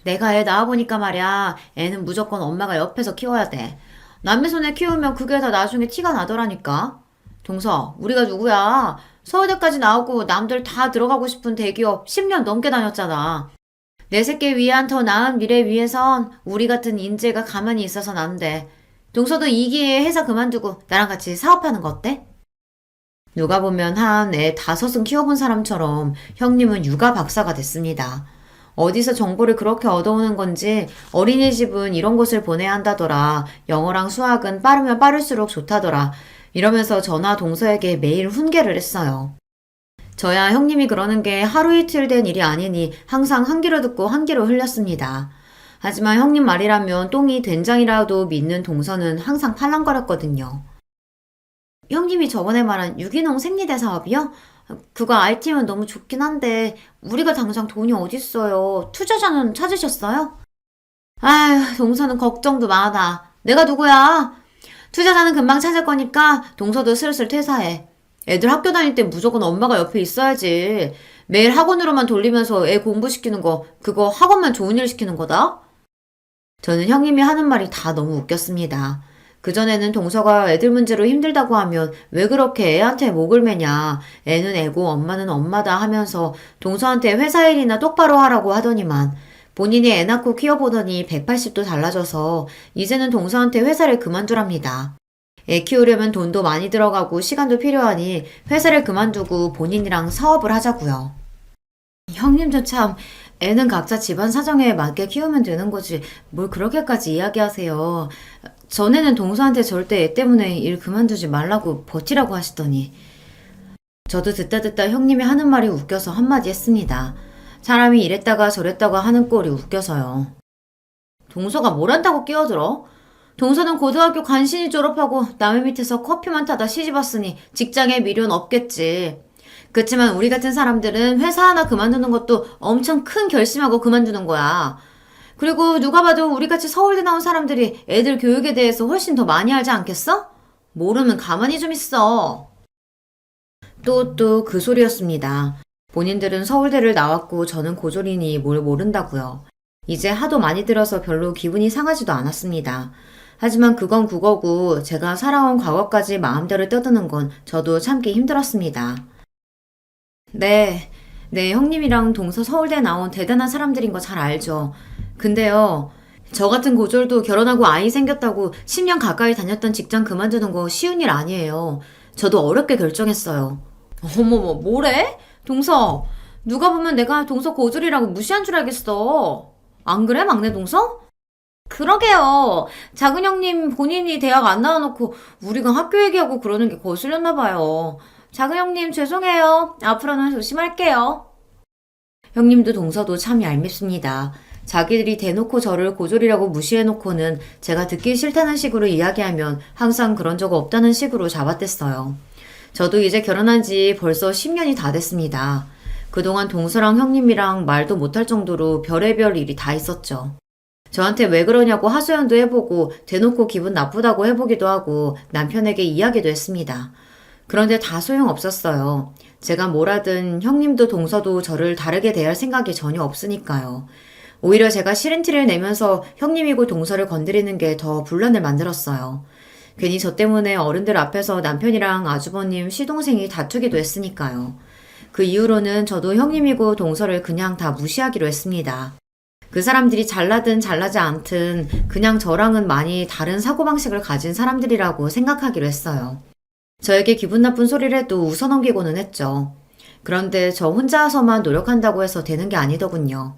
내가 애 낳아보니까 말야, 애는 무조건 엄마가 옆에서 키워야 돼. 남의 손에 키우면 그게 다 나중에 티가 나더라니까. 동서, 우리가 누구야? 서울대까지 나오고 남들 다 들어가고 싶은 대기업 10년 넘게 다녔잖아. 내 새끼 위한 더 나은 미래 위해선 우리 같은 인재가 가만히 있어선 안 돼. 동서도 이 기회에 회사 그만두고 나랑 같이 사업하는 거 어때? 누가 보면 한 애 5은 키워본 사람처럼 형님은 육아 박사가 됐습니다. 어디서 정보를 그렇게 얻어오는 건지 어린이집은 이런 곳을 보내야 한다더라. 영어랑 수학은 빠르면 빠를수록 좋다더라. 이러면서 저나 동서에게 매일 훈계를 했어요. 저야 형님이 그러는 게 하루 이틀 된 일이 아니니 항상 한 귀로 듣고 한 귀로 흘렸습니다. 하지만 형님 말이라면 똥이 된장이라도 믿는 동서는 항상 팔랑거렸거든요. 형님이 저번에 말한 유기농 생리대 사업이요? 그거 RT면 너무 좋긴 한데 우리가 당장 돈이 어딨어요. 투자자는 찾으셨어요? 아휴, 동서는 걱정도 많아. 내가 누구야? 투자자는 금방 찾을 거니까 동서도 슬슬 퇴사해. 애들 학교 다닐 땐 무조건 엄마가 옆에 있어야지. 매일 학원으로만 돌리면서 애 공부시키는 거, 그거 학원만 좋은 일 시키는 거다? 저는 형님이 하는 말이 다 너무 웃겼습니다. 그전에는 동서가 애들 문제로 힘들다고 하면 왜 그렇게 애한테 목을 매냐. 애는 애고 엄마는 엄마다 하면서 동서한테 회사 일이나 똑바로 하라고 하더니만 본인이 애 낳고 키워보더니 180도 달라져서 이제는 동서한테 회사를 그만두랍니다. 애 키우려면 돈도 많이 들어가고 시간도 필요하니 회사를 그만두고 본인이랑 사업을 하자고요. 형님도 참 애는 각자 집안 사정에 맞게 키우면 되는 거지 뭘 그렇게까지 이야기하세요. 전에는 동서한테 절대 애 때문에 일 그만두지 말라고 버티라고 하시더니 저도 듣다 형님이 하는 말이 웃겨서 한마디 했습니다. 사람이 이랬다가 저랬다가 하는 꼴이 웃겨서요. 동서가 뭘 한다고 끼어들어? 동서는 고등학교 간신히 졸업하고 남의 밑에서 커피만 타다 시집왔으니 직장에 미련 없겠지. 그치만 우리 같은 사람들은 회사 하나 그만두는 것도 엄청 큰 결심하고 그만두는 거야. 그리고 누가 봐도 우리같이 서울대 나온 사람들이 애들 교육에 대해서 훨씬 더 많이 알지 않겠어? 모르면 가만히 좀 있어. 또 그 소리였습니다. 본인들은 서울대를 나왔고 저는 고졸이니 뭘 모른다고요. 이제 하도 많이 들어서 별로 기분이 상하지도 않았습니다. 하지만 그건 그거고 제가 살아온 과거까지 마음대로 떠드는 건 저도 참기 힘들었습니다. 네, 형님이랑 동서 서울대 나온 대단한 사람들인 거 잘 알죠. 근데요, 저 같은 고졸도 결혼하고 아이 생겼다고 10년 가까이 다녔던 직장 그만두는 거 쉬운 일 아니에요. 저도 어렵게 결정했어요. 어머머, 뭐래? 동서, 누가 보면 내가 동서 고졸이라고 무시한 줄 알겠어. 안 그래, 막내 동서? 그러게요. 작은 형님 본인이 대학 안 나와놓고 우리가 학교 얘기하고 그러는 게 거슬렸나 봐요. 작은 형님 죄송해요. 앞으로는 조심할게요. 형님도 동서도 참 얄밉습니다. 자기들이 대놓고 저를 고졸이라고 무시해놓고는 제가 듣기 싫다는 식으로 이야기하면 항상 그런 적 없다는 식으로 잡아댔어요. 저도 이제 결혼한 지 벌써 10년이 다 됐습니다. 그동안 동서랑 형님이랑 말도 못할 정도로 별의별 일이 다 있었죠. 저한테 왜 그러냐고 하소연도 해보고 대놓고 기분 나쁘다고 해보기도 하고 남편에게 이야기도 했습니다. 그런데 다 소용없었어요. 제가 뭘 하든 형님도 동서도 저를 다르게 대할 생각이 전혀 없으니까요. 오히려 제가 싫은 티를 내면서 형님이고 동서를 건드리는 게 더 분란을 만들었어요. 괜히 저 때문에 어른들 앞에서 남편이랑 아주버님 시동생이 다투기도 했으니까요. 그 이후로는 저도 형님이고 동서를 그냥 다 무시하기로 했습니다. 그 사람들이 잘나든 잘나지 않든 그냥 저랑은 많이 다른 사고방식을 가진 사람들이라고 생각하기로 했어요. 저에게 기분 나쁜 소리를 해도 웃어넘기고는 했죠. 그런데 저 혼자서만 노력한다고 해서 되는 게 아니더군요.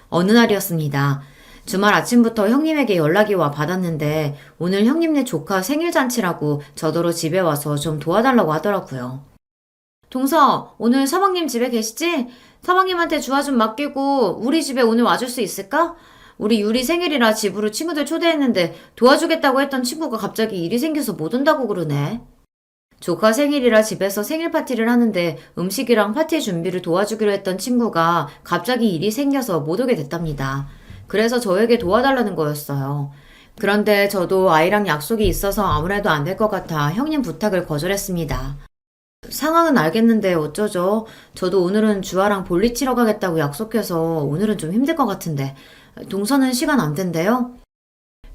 어느 날이었습니다. 주말 아침부터 형님에게 연락이 와 받았는데 오늘 형님네 조카 생일잔치라고 저더러 집에 와서 좀 도와달라고 하더라고요. 동서, 오늘 서방님 집에 계시지? 서방님한테 주화 좀 맡기고 우리 집에 오늘 와줄 수 있을까? 우리 유리 생일이라 집으로 친구들 초대했는데 도와주겠다고 했던 친구가 갑자기 일이 생겨서 못 온다고 그러네. 조카 생일이라 집에서 생일 파티를 하는데 음식이랑 파티 준비를 도와주기로 했던 친구가 갑자기 일이 생겨서 못 오게 됐답니다. 그래서 저에게 도와달라는 거였어요. 그런데 저도 아이랑 약속이 있어서 아무래도 안 될 것 같아 형님 부탁을 거절했습니다. 상황은 알겠는데 어쩌죠? 저도 오늘은 주아랑 볼일 치러 가겠다고 약속해서 오늘은 좀 힘들 것 같은데. 동서는 시간 안 된대요?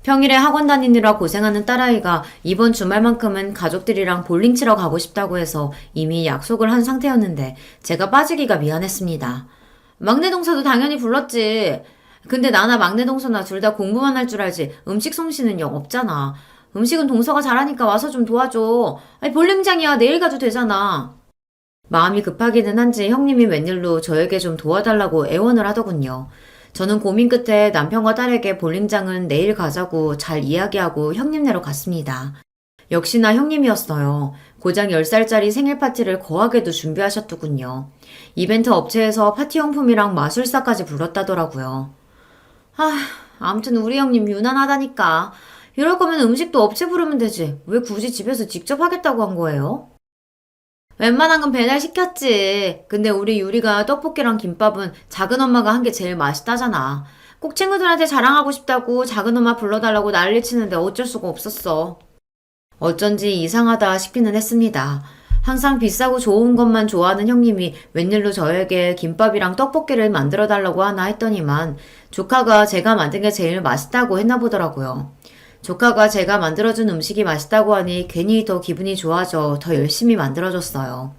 평일에 학원 다니느라 고생하는 딸아이가 이번 주말만큼은 가족들이랑 볼링 치러 가고 싶다고 해서 이미 약속을 한 상태였는데 제가 빠지기가 미안했습니다. 막내 동서도 당연히 불렀지. 근데 나나 막내 동서나 둘 다 공부만 할 줄 알지 음식 솜씨는 영 없잖아. 음식은 동서가 잘하니까 와서 좀 도와줘. 아니 볼링장이야 내일 가도 되잖아. 마음이 급하기는 한지 형님이 웬일로 저에게 좀 도와달라고 애원을 하더군요. 저는 고민 끝에 남편과 딸에게 볼링장은 내일 가자고 잘 이야기하고 형님네로 갔습니다. 역시나 형님이었어요. 고작 10살짜리 생일 파티를 거하게도 준비하셨더군요. 이벤트 업체에서 파티용품이랑 마술사까지 불렀다더라고요. 아무튼 우리 형님 유난하다니까. 이럴 거면 음식도 업체 부르면 되지. 왜 굳이 집에서 직접 하겠다고 한 거예요? 웬만한 건 배달 시켰지. 근데 우리 유리가 떡볶이랑 김밥은 작은 엄마가 한 게 제일 맛있다잖아. 꼭 친구들한테 자랑하고 싶다고 작은 엄마 불러달라고 난리 치는데 어쩔 수가 없었어. 어쩐지 이상하다 싶기는 했습니다. 항상 비싸고 좋은 것만 좋아하는 형님이 웬일로 저에게 김밥이랑 떡볶이를 만들어 달라고 하나 했더니만 조카가 제가 만든 게 제일 맛있다고 했나 보더라고요. 조카가 제가 만들어준 음식이 맛있다고 하니 괜히 더 기분이 좋아져 더 열심히 만들어줬어요.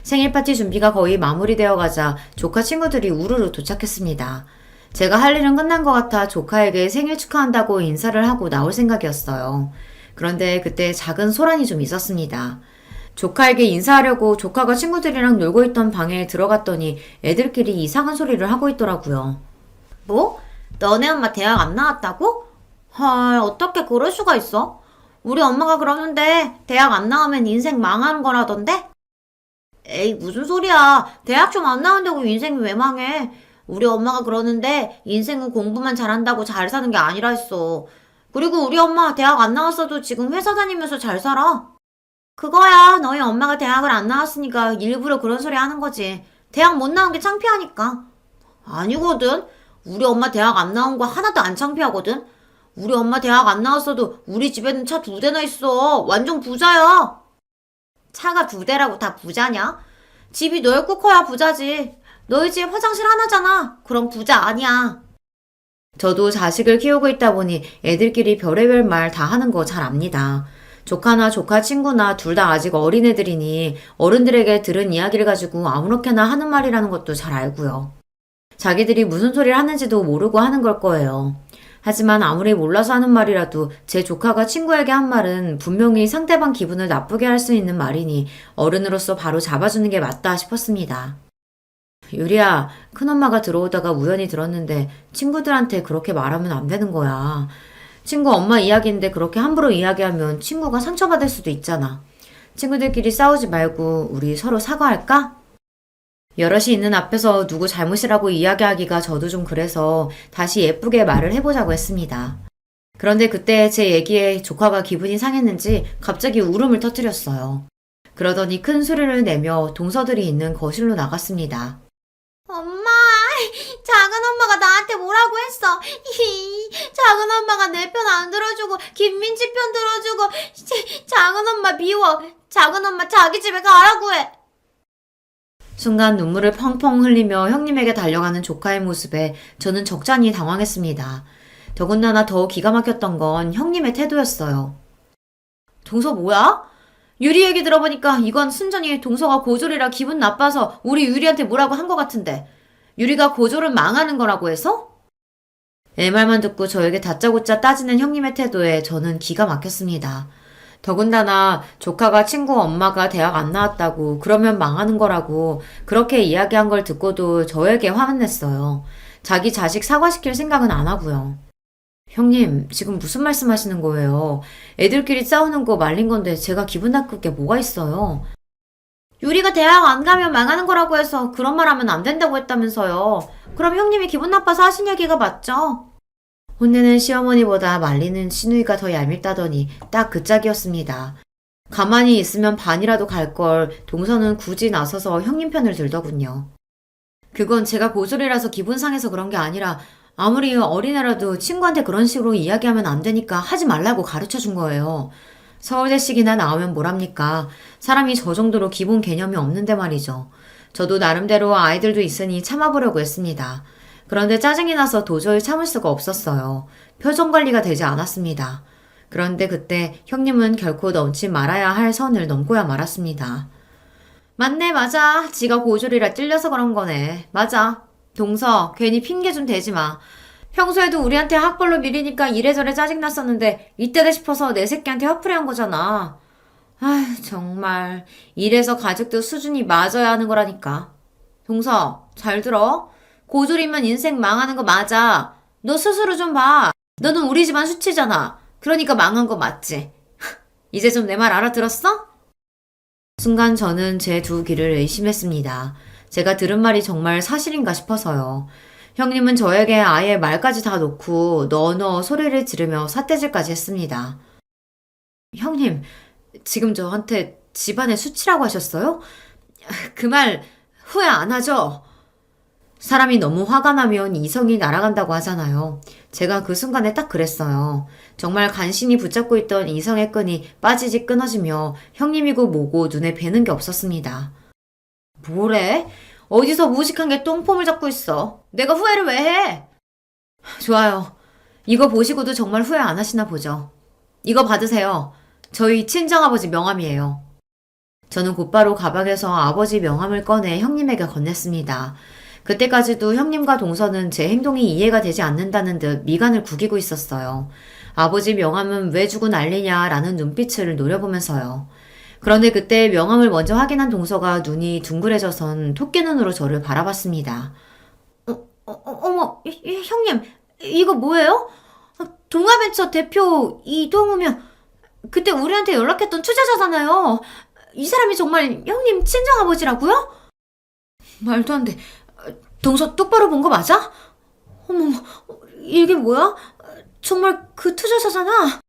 생일 파티 준비가 거의 마무리되어 가자 조카 친구들이 우르르 도착했습니다. 제가 할 일은 끝난 것 같아 조카에게 생일 축하한다고 인사를 하고 나올 생각이었어요. 그런데 그때 작은 소란이 좀 있었습니다. 조카에게 인사하려고 조카가 친구들이랑 놀고 있던 방에 들어갔더니 애들끼리 이상한 소리를 하고 있더라고요. 뭐? 너네 엄마 대학 안 나왔다고? 헐, 어떻게 그럴 수가 있어? 우리 엄마가 그러는데 대학 안 나오면 인생 망하는 거라던데? 에이, 무슨 소리야. 대학 좀 안 나온다고 인생이 왜 망해? 우리 엄마가 그러는데 인생은 공부만 잘한다고 잘 사는 게 아니라 했어. 그리고 우리 엄마 대학 안 나왔어도 지금 회사 다니면서 잘 살아. 그거야, 너희 엄마가 대학을 안 나왔으니까 일부러 그런 소리 하는 거지. 대학 못 나온 게 창피하니까. 아니거든. 우리 엄마 대학 안 나온 거 하나도 안 창피하거든. 우리 엄마 대학 안 나왔어도 우리 집에는 차 2대나 있어. 완전 부자야. 차가 2대라고 다 부자냐? 집이 넓고 커야 부자지. 너희 집 화장실 하나잖아. 그럼 부자 아니야. 저도 자식을 키우고 있다 보니 애들끼리 별의별 말 다 하는 거 잘 압니다. 조카나 조카 친구나 둘 다 아직 어린애들이니 어른들에게 들은 이야기를 가지고 아무렇게나 하는 말이라는 것도 잘 알고요. 자기들이 무슨 소리를 하는지도 모르고 하는 걸 거예요. 하지만 아무리 몰라서 하는 말이라도 제 조카가 친구에게 한 말은 분명히 상대방 기분을 나쁘게 할 수 있는 말이니 어른으로서 바로 잡아주는 게 맞다 싶었습니다. 유리야, 큰엄마가 들어오다가 우연히 들었는데 친구들한테 그렇게 말하면 안 되는 거야. 친구 엄마 이야기인데 그렇게 함부로 이야기하면 친구가 상처받을 수도 있잖아. 친구들끼리 싸우지 말고 우리 서로 사과할까? 여럿이 있는 앞에서 누구 잘못이라고 이야기하기가 저도 좀 그래서 다시 예쁘게 말을 해보자고 했습니다. 그런데 그때 제 얘기에 조카가 기분이 상했는지 갑자기 울음을 터뜨렸어요. 그러더니 큰 소리를 내며 동서들이 있는 거실로 나갔습니다. 엄마, 작은 엄마가 나한테 뭐라고 했어? 작은 엄마가 내 편 안 들어주고 김민지 편 들어주고 작은 엄마 미워. 작은 엄마 자기 집에 가라고 해. 순간 눈물을 펑펑 흘리며 형님에게 달려가는 조카의 모습에 저는 적잖이 당황했습니다. 더군다나 더 기가 막혔던 건 형님의 태도였어요. 동서 뭐야? 유리 얘기 들어보니까 이건 순전히 동서가 고졸이라 기분 나빠서 우리 유리한테 뭐라고 한 것 같은데 유리가 고졸은 망하는 거라고 해서? 애 말만 듣고 저에게 다짜고짜 따지는 형님의 태도에 저는 기가 막혔습니다. 더군다나 조카가 친구 엄마가 대학 안 나왔다고 그러면 망하는 거라고 그렇게 이야기한 걸 듣고도 저에게 화만 냈어요. 자기 자식 사과시킬 생각은 안 하고요. 형님, 지금 무슨 말씀 하시는 거예요? 애들끼리 싸우는 거 말린 건데 제가 기분 나쁠 게 뭐가 있어요? 유리가 대학 안 가면 망하는 거라고 해서 그런 말 하면 안 된다고 했다면서요. 그럼 형님이 기분 나빠서 하신 얘기가 맞죠? 혼내는 시어머니보다 말리는 시누이가 더 얄밉다더니 딱 그 짝이었습니다. 가만히 있으면 반이라도 갈 걸 동서는 굳이 나서서 형님 편을 들더군요. 그건 제가 고졸이라서 기분 상해서 그런 게 아니라 아무리 어린애라도 친구한테 그런 식으로 이야기하면 안 되니까 하지 말라고 가르쳐 준 거예요. 서울대식이나 나오면 뭐랍니까? 사람이 저 정도로 기본 개념이 없는데 말이죠. 저도 나름대로 아이들도 있으니 참아보려고 했습니다. 그런데 짜증이 나서 도저히 참을 수가 없었어요. 표정 관리가 되지 않았습니다. 그런데 그때 형님은 결코 넘지 말아야 할 선을 넘고야 말았습니다. 맞네, 맞아. 지가 고졸이라 찔려서 그런 거네. 맞아. 동서, 괜히 핑계 좀 대지 마. 평소에도 우리한테 학벌로 미리니까 이래저래 짜증났었는데 이때다 싶어서 내 새끼한테 화풀이 한 거잖아. 아휴, 정말. 이래서 가족도 수준이 맞아야 하는 거라니까. 동서, 잘 들어. 고졸이면 인생 망하는 거 맞아. 너 스스로 좀 봐. 너는 우리 집안 수치잖아. 그러니까 망한 거 맞지? 이제 좀 내 말 알아들었어? 순간 저는 제 두 귀를 의심했습니다. 제가 들은 말이 정말 사실인가 싶어서요. 형님은 저에게 아예 말까지 다 놓고 너너 소리를 지르며 삿대질까지 했습니다. 형님, 지금 저한테 집안의 수치라고 하셨어요? 그 말 후회 안 하죠? 사람이 너무 화가 나면 이성이 날아간다고 하잖아요. 제가 그 순간에 딱 그랬어요. 정말 간신히 붙잡고 있던 이성의 끈이 빠지지 끊어지며 형님이고 뭐고 눈에 뵈는 게 없었습니다. 뭐래? 어디서 무식한 게 똥폼을 잡고 있어. 내가 후회를 왜 해? 좋아요. 이거 보시고도 정말 후회 안 하시나 보죠. 이거 받으세요. 저희 친정아버지 명함이에요. 저는 곧바로 가방에서 아버지 명함을 꺼내 형님에게 건넸습니다. 그때까지도 형님과 동서는 제 행동이 이해가 되지 않는다는 듯 미간을 구기고 있었어요. 아버지 명함은 왜 주고 난리냐라는 눈빛을 노려보면서요. 그런데 그때 명함을 먼저 확인한 동서가 눈이 둥그레져선 토끼 눈으로 저를 바라봤습니다. 어머, 형님, 이거 뭐예요? 동아벤처 대표 이동우면 그때 우리한테 연락했던 투자자잖아요. 이 사람이 정말 형님 친정아버지라고요? 말도 안 돼. 동서 똑바로 본 거 맞아? 어머머, 이게 뭐야? 정말 그 투자자잖아.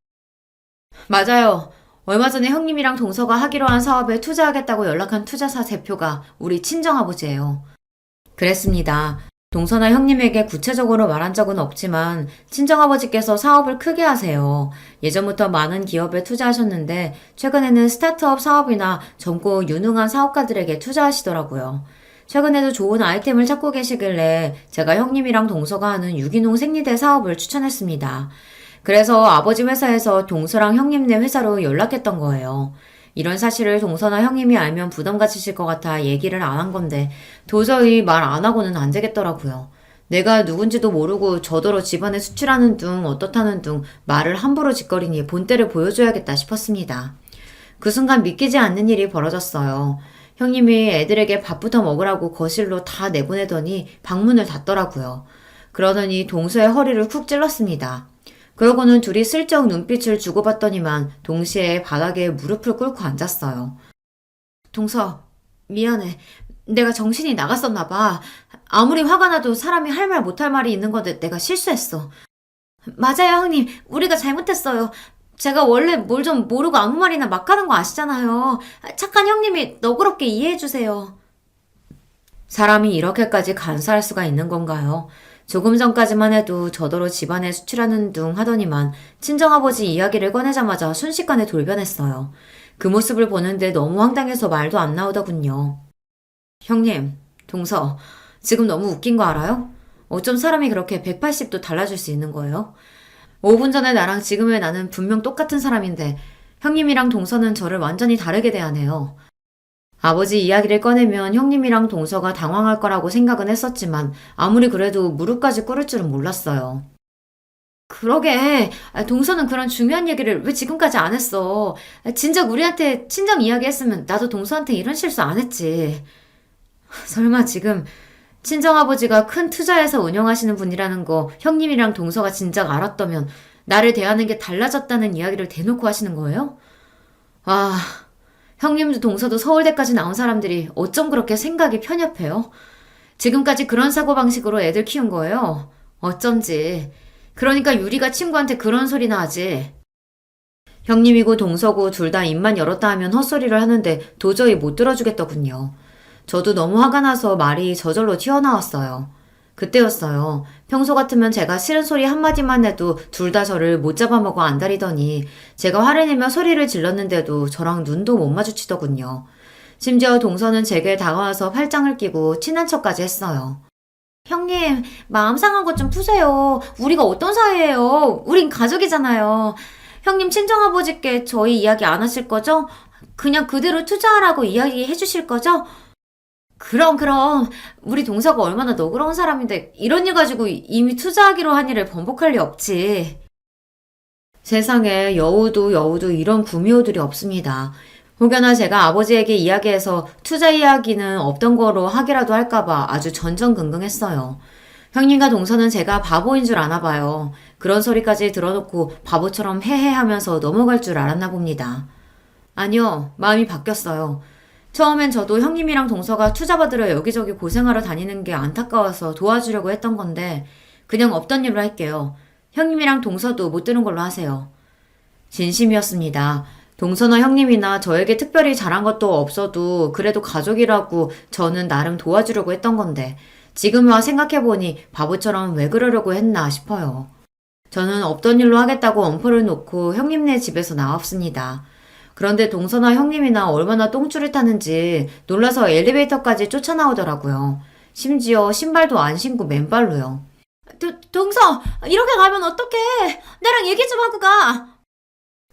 맞아요. 얼마 전에 형님이랑 동서가 하기로 한 사업에 투자하겠다고 연락한 투자사 대표가 우리 친정아버지예요. 그랬습니다. 동서나 형님에게 구체적으로 말한 적은 없지만 친정아버지께서 사업을 크게 하세요. 예전부터 많은 기업에 투자하셨는데 최근에는 스타트업 사업이나 젊고 유능한 사업가들에게 투자하시더라고요. 최근에도 좋은 아이템을 찾고 계시길래 제가 형님이랑 동서가 하는 유기농 생리대 사업을 추천했습니다. 그래서 아버지 회사에서 동서랑 형님네 회사로 연락했던 거예요. 이런 사실을 동서나 형님이 알면 부담 가지실 것 같아 얘기를 안 한 건데 도저히 말 안 하고는 안 되겠더라고요. 내가 누군지도 모르고 저더러 집안에 수출하는 둥 어떻다는 둥 말을 함부로 짓거리니 본때를 보여줘야겠다 싶었습니다. 그 순간 믿기지 않는 일이 벌어졌어요. 형님이 애들에게 밥부터 먹으라고 거실로 다 내보내더니 방문을 닫더라고요. 그러더니 동서의 허리를 쿡 찔렀습니다. 그러고는 둘이 슬쩍 눈빛을 주고받더니만 동시에 바닥에 무릎을 꿇고 앉았어요. 동서, 미안해. 내가 정신이 나갔었나 봐. 아무리 화가 나도 사람이 할 말 못할 말이 있는 건데 내가 실수했어. 맞아요, 형님. 우리가 잘못했어요. 제가 원래 뭘 좀 모르고 아무 말이나 막 하는 거 아시잖아요. 착한 형님이 너그럽게 이해해주세요. 사람이 이렇게까지 간사할 수가 있는 건가요? 조금 전까지만 해도 저더러 집안에 수출하는 둥 하더니만 친정아버지 이야기를 꺼내자마자 순식간에 돌변했어요. 그 모습을 보는데 너무 황당해서 말도 안 나오더군요. 형님, 동서, 지금 너무 웃긴 거 알아요? 어쩜 사람이 그렇게 180도 달라질 수 있는 거예요? 5분 전에 나랑 지금의 나는 분명 똑같은 사람인데 형님이랑 동서는 저를 완전히 다르게 대하네요. 아버지 이야기를 꺼내면 형님이랑 동서가 당황할 거라고 생각은 했었지만 아무리 그래도 무릎까지 꿇을 줄은 몰랐어요. 그러게, 동서는 그런 중요한 얘기를 왜 지금까지 안 했어? 진작 우리한테 친정 이야기 했으면 나도 동서한테 이런 실수 안 했지. 설마 지금 친정아버지가 큰 투자회사 운영하시는 분이라는 거 형님이랑 동서가 진작 알았다면 나를 대하는 게 달라졌다는 이야기를 대놓고 하시는 거예요? 아, 형님도 동서도 서울대까지 나온 사람들이 어쩜 그렇게 생각이 편협해요? 지금까지 그런 사고방식으로 애들 키운 거예요? 어쩐지. 그러니까 유리가 친구한테 그런 소리나 하지. 형님이고 동서고 둘 다 입만 열었다 하면 헛소리를 하는데 도저히 못 들어주겠더군요. 저도 너무 화가 나서 말이 저절로 튀어나왔어요. 그때였어요. 평소 같으면 제가 싫은 소리 한마디만 해도 둘 다 저를 못 잡아먹어 안달이더니 제가 화를 내며 소리를 질렀는데도 저랑 눈도 못 마주치더군요. 심지어 동서는 제게 다가와서 팔짱을 끼고 친한 척까지 했어요. 형님, 마음 상한 것 좀 푸세요. 우리가 어떤 사이예요? 우린 가족이잖아요. 형님 친정아버지께 저희 이야기 안 하실 거죠? 그냥 그대로 투자하라고 이야기해 주실 거죠? 그럼. 우리 동서가 얼마나 너그러운 사람인데 이런 일 가지고 이미 투자하기로 한 일을 번복할 리 없지. 세상에 여우도 이런 구미호들이 없습니다. 혹여나 제가 아버지에게 이야기해서 투자 이야기는 없던 거로 하기라도 할까봐 아주 전전긍긍했어요. 형님과 동서는 제가 바보인 줄 아나 봐요. 그런 소리까지 들어놓고 바보처럼 헤헤하면서 넘어갈 줄 알았나 봅니다. 아니요, 마음이 바뀌었어요. 처음엔 저도 형님이랑 동서가 투자 받으러 여기저기 고생하러 다니는 게 안타까워서 도와주려고 했던 건데 그냥 없던 일로 할게요. 형님이랑 동서도 못 드는 걸로 하세요. 진심이었습니다. 동서나 형님이나 저에게 특별히 잘한 것도 없어도 그래도 가족이라고 저는 나름 도와주려고 했던 건데 지금 와 생각해보니 바보처럼 왜 그러려고 했나 싶어요. 저는 없던 일로 하겠다고 엄포를 놓고 형님네 집에서 나왔습니다. 그런데 동서나 형님이나 얼마나 똥줄을 타는지 놀라서 엘리베이터까지 쫓아나오더라고요. 심지어 신발도 안 신고 맨발로요. 동서, 이렇게 가면 어떡해? 나랑 얘기 좀 하고 가!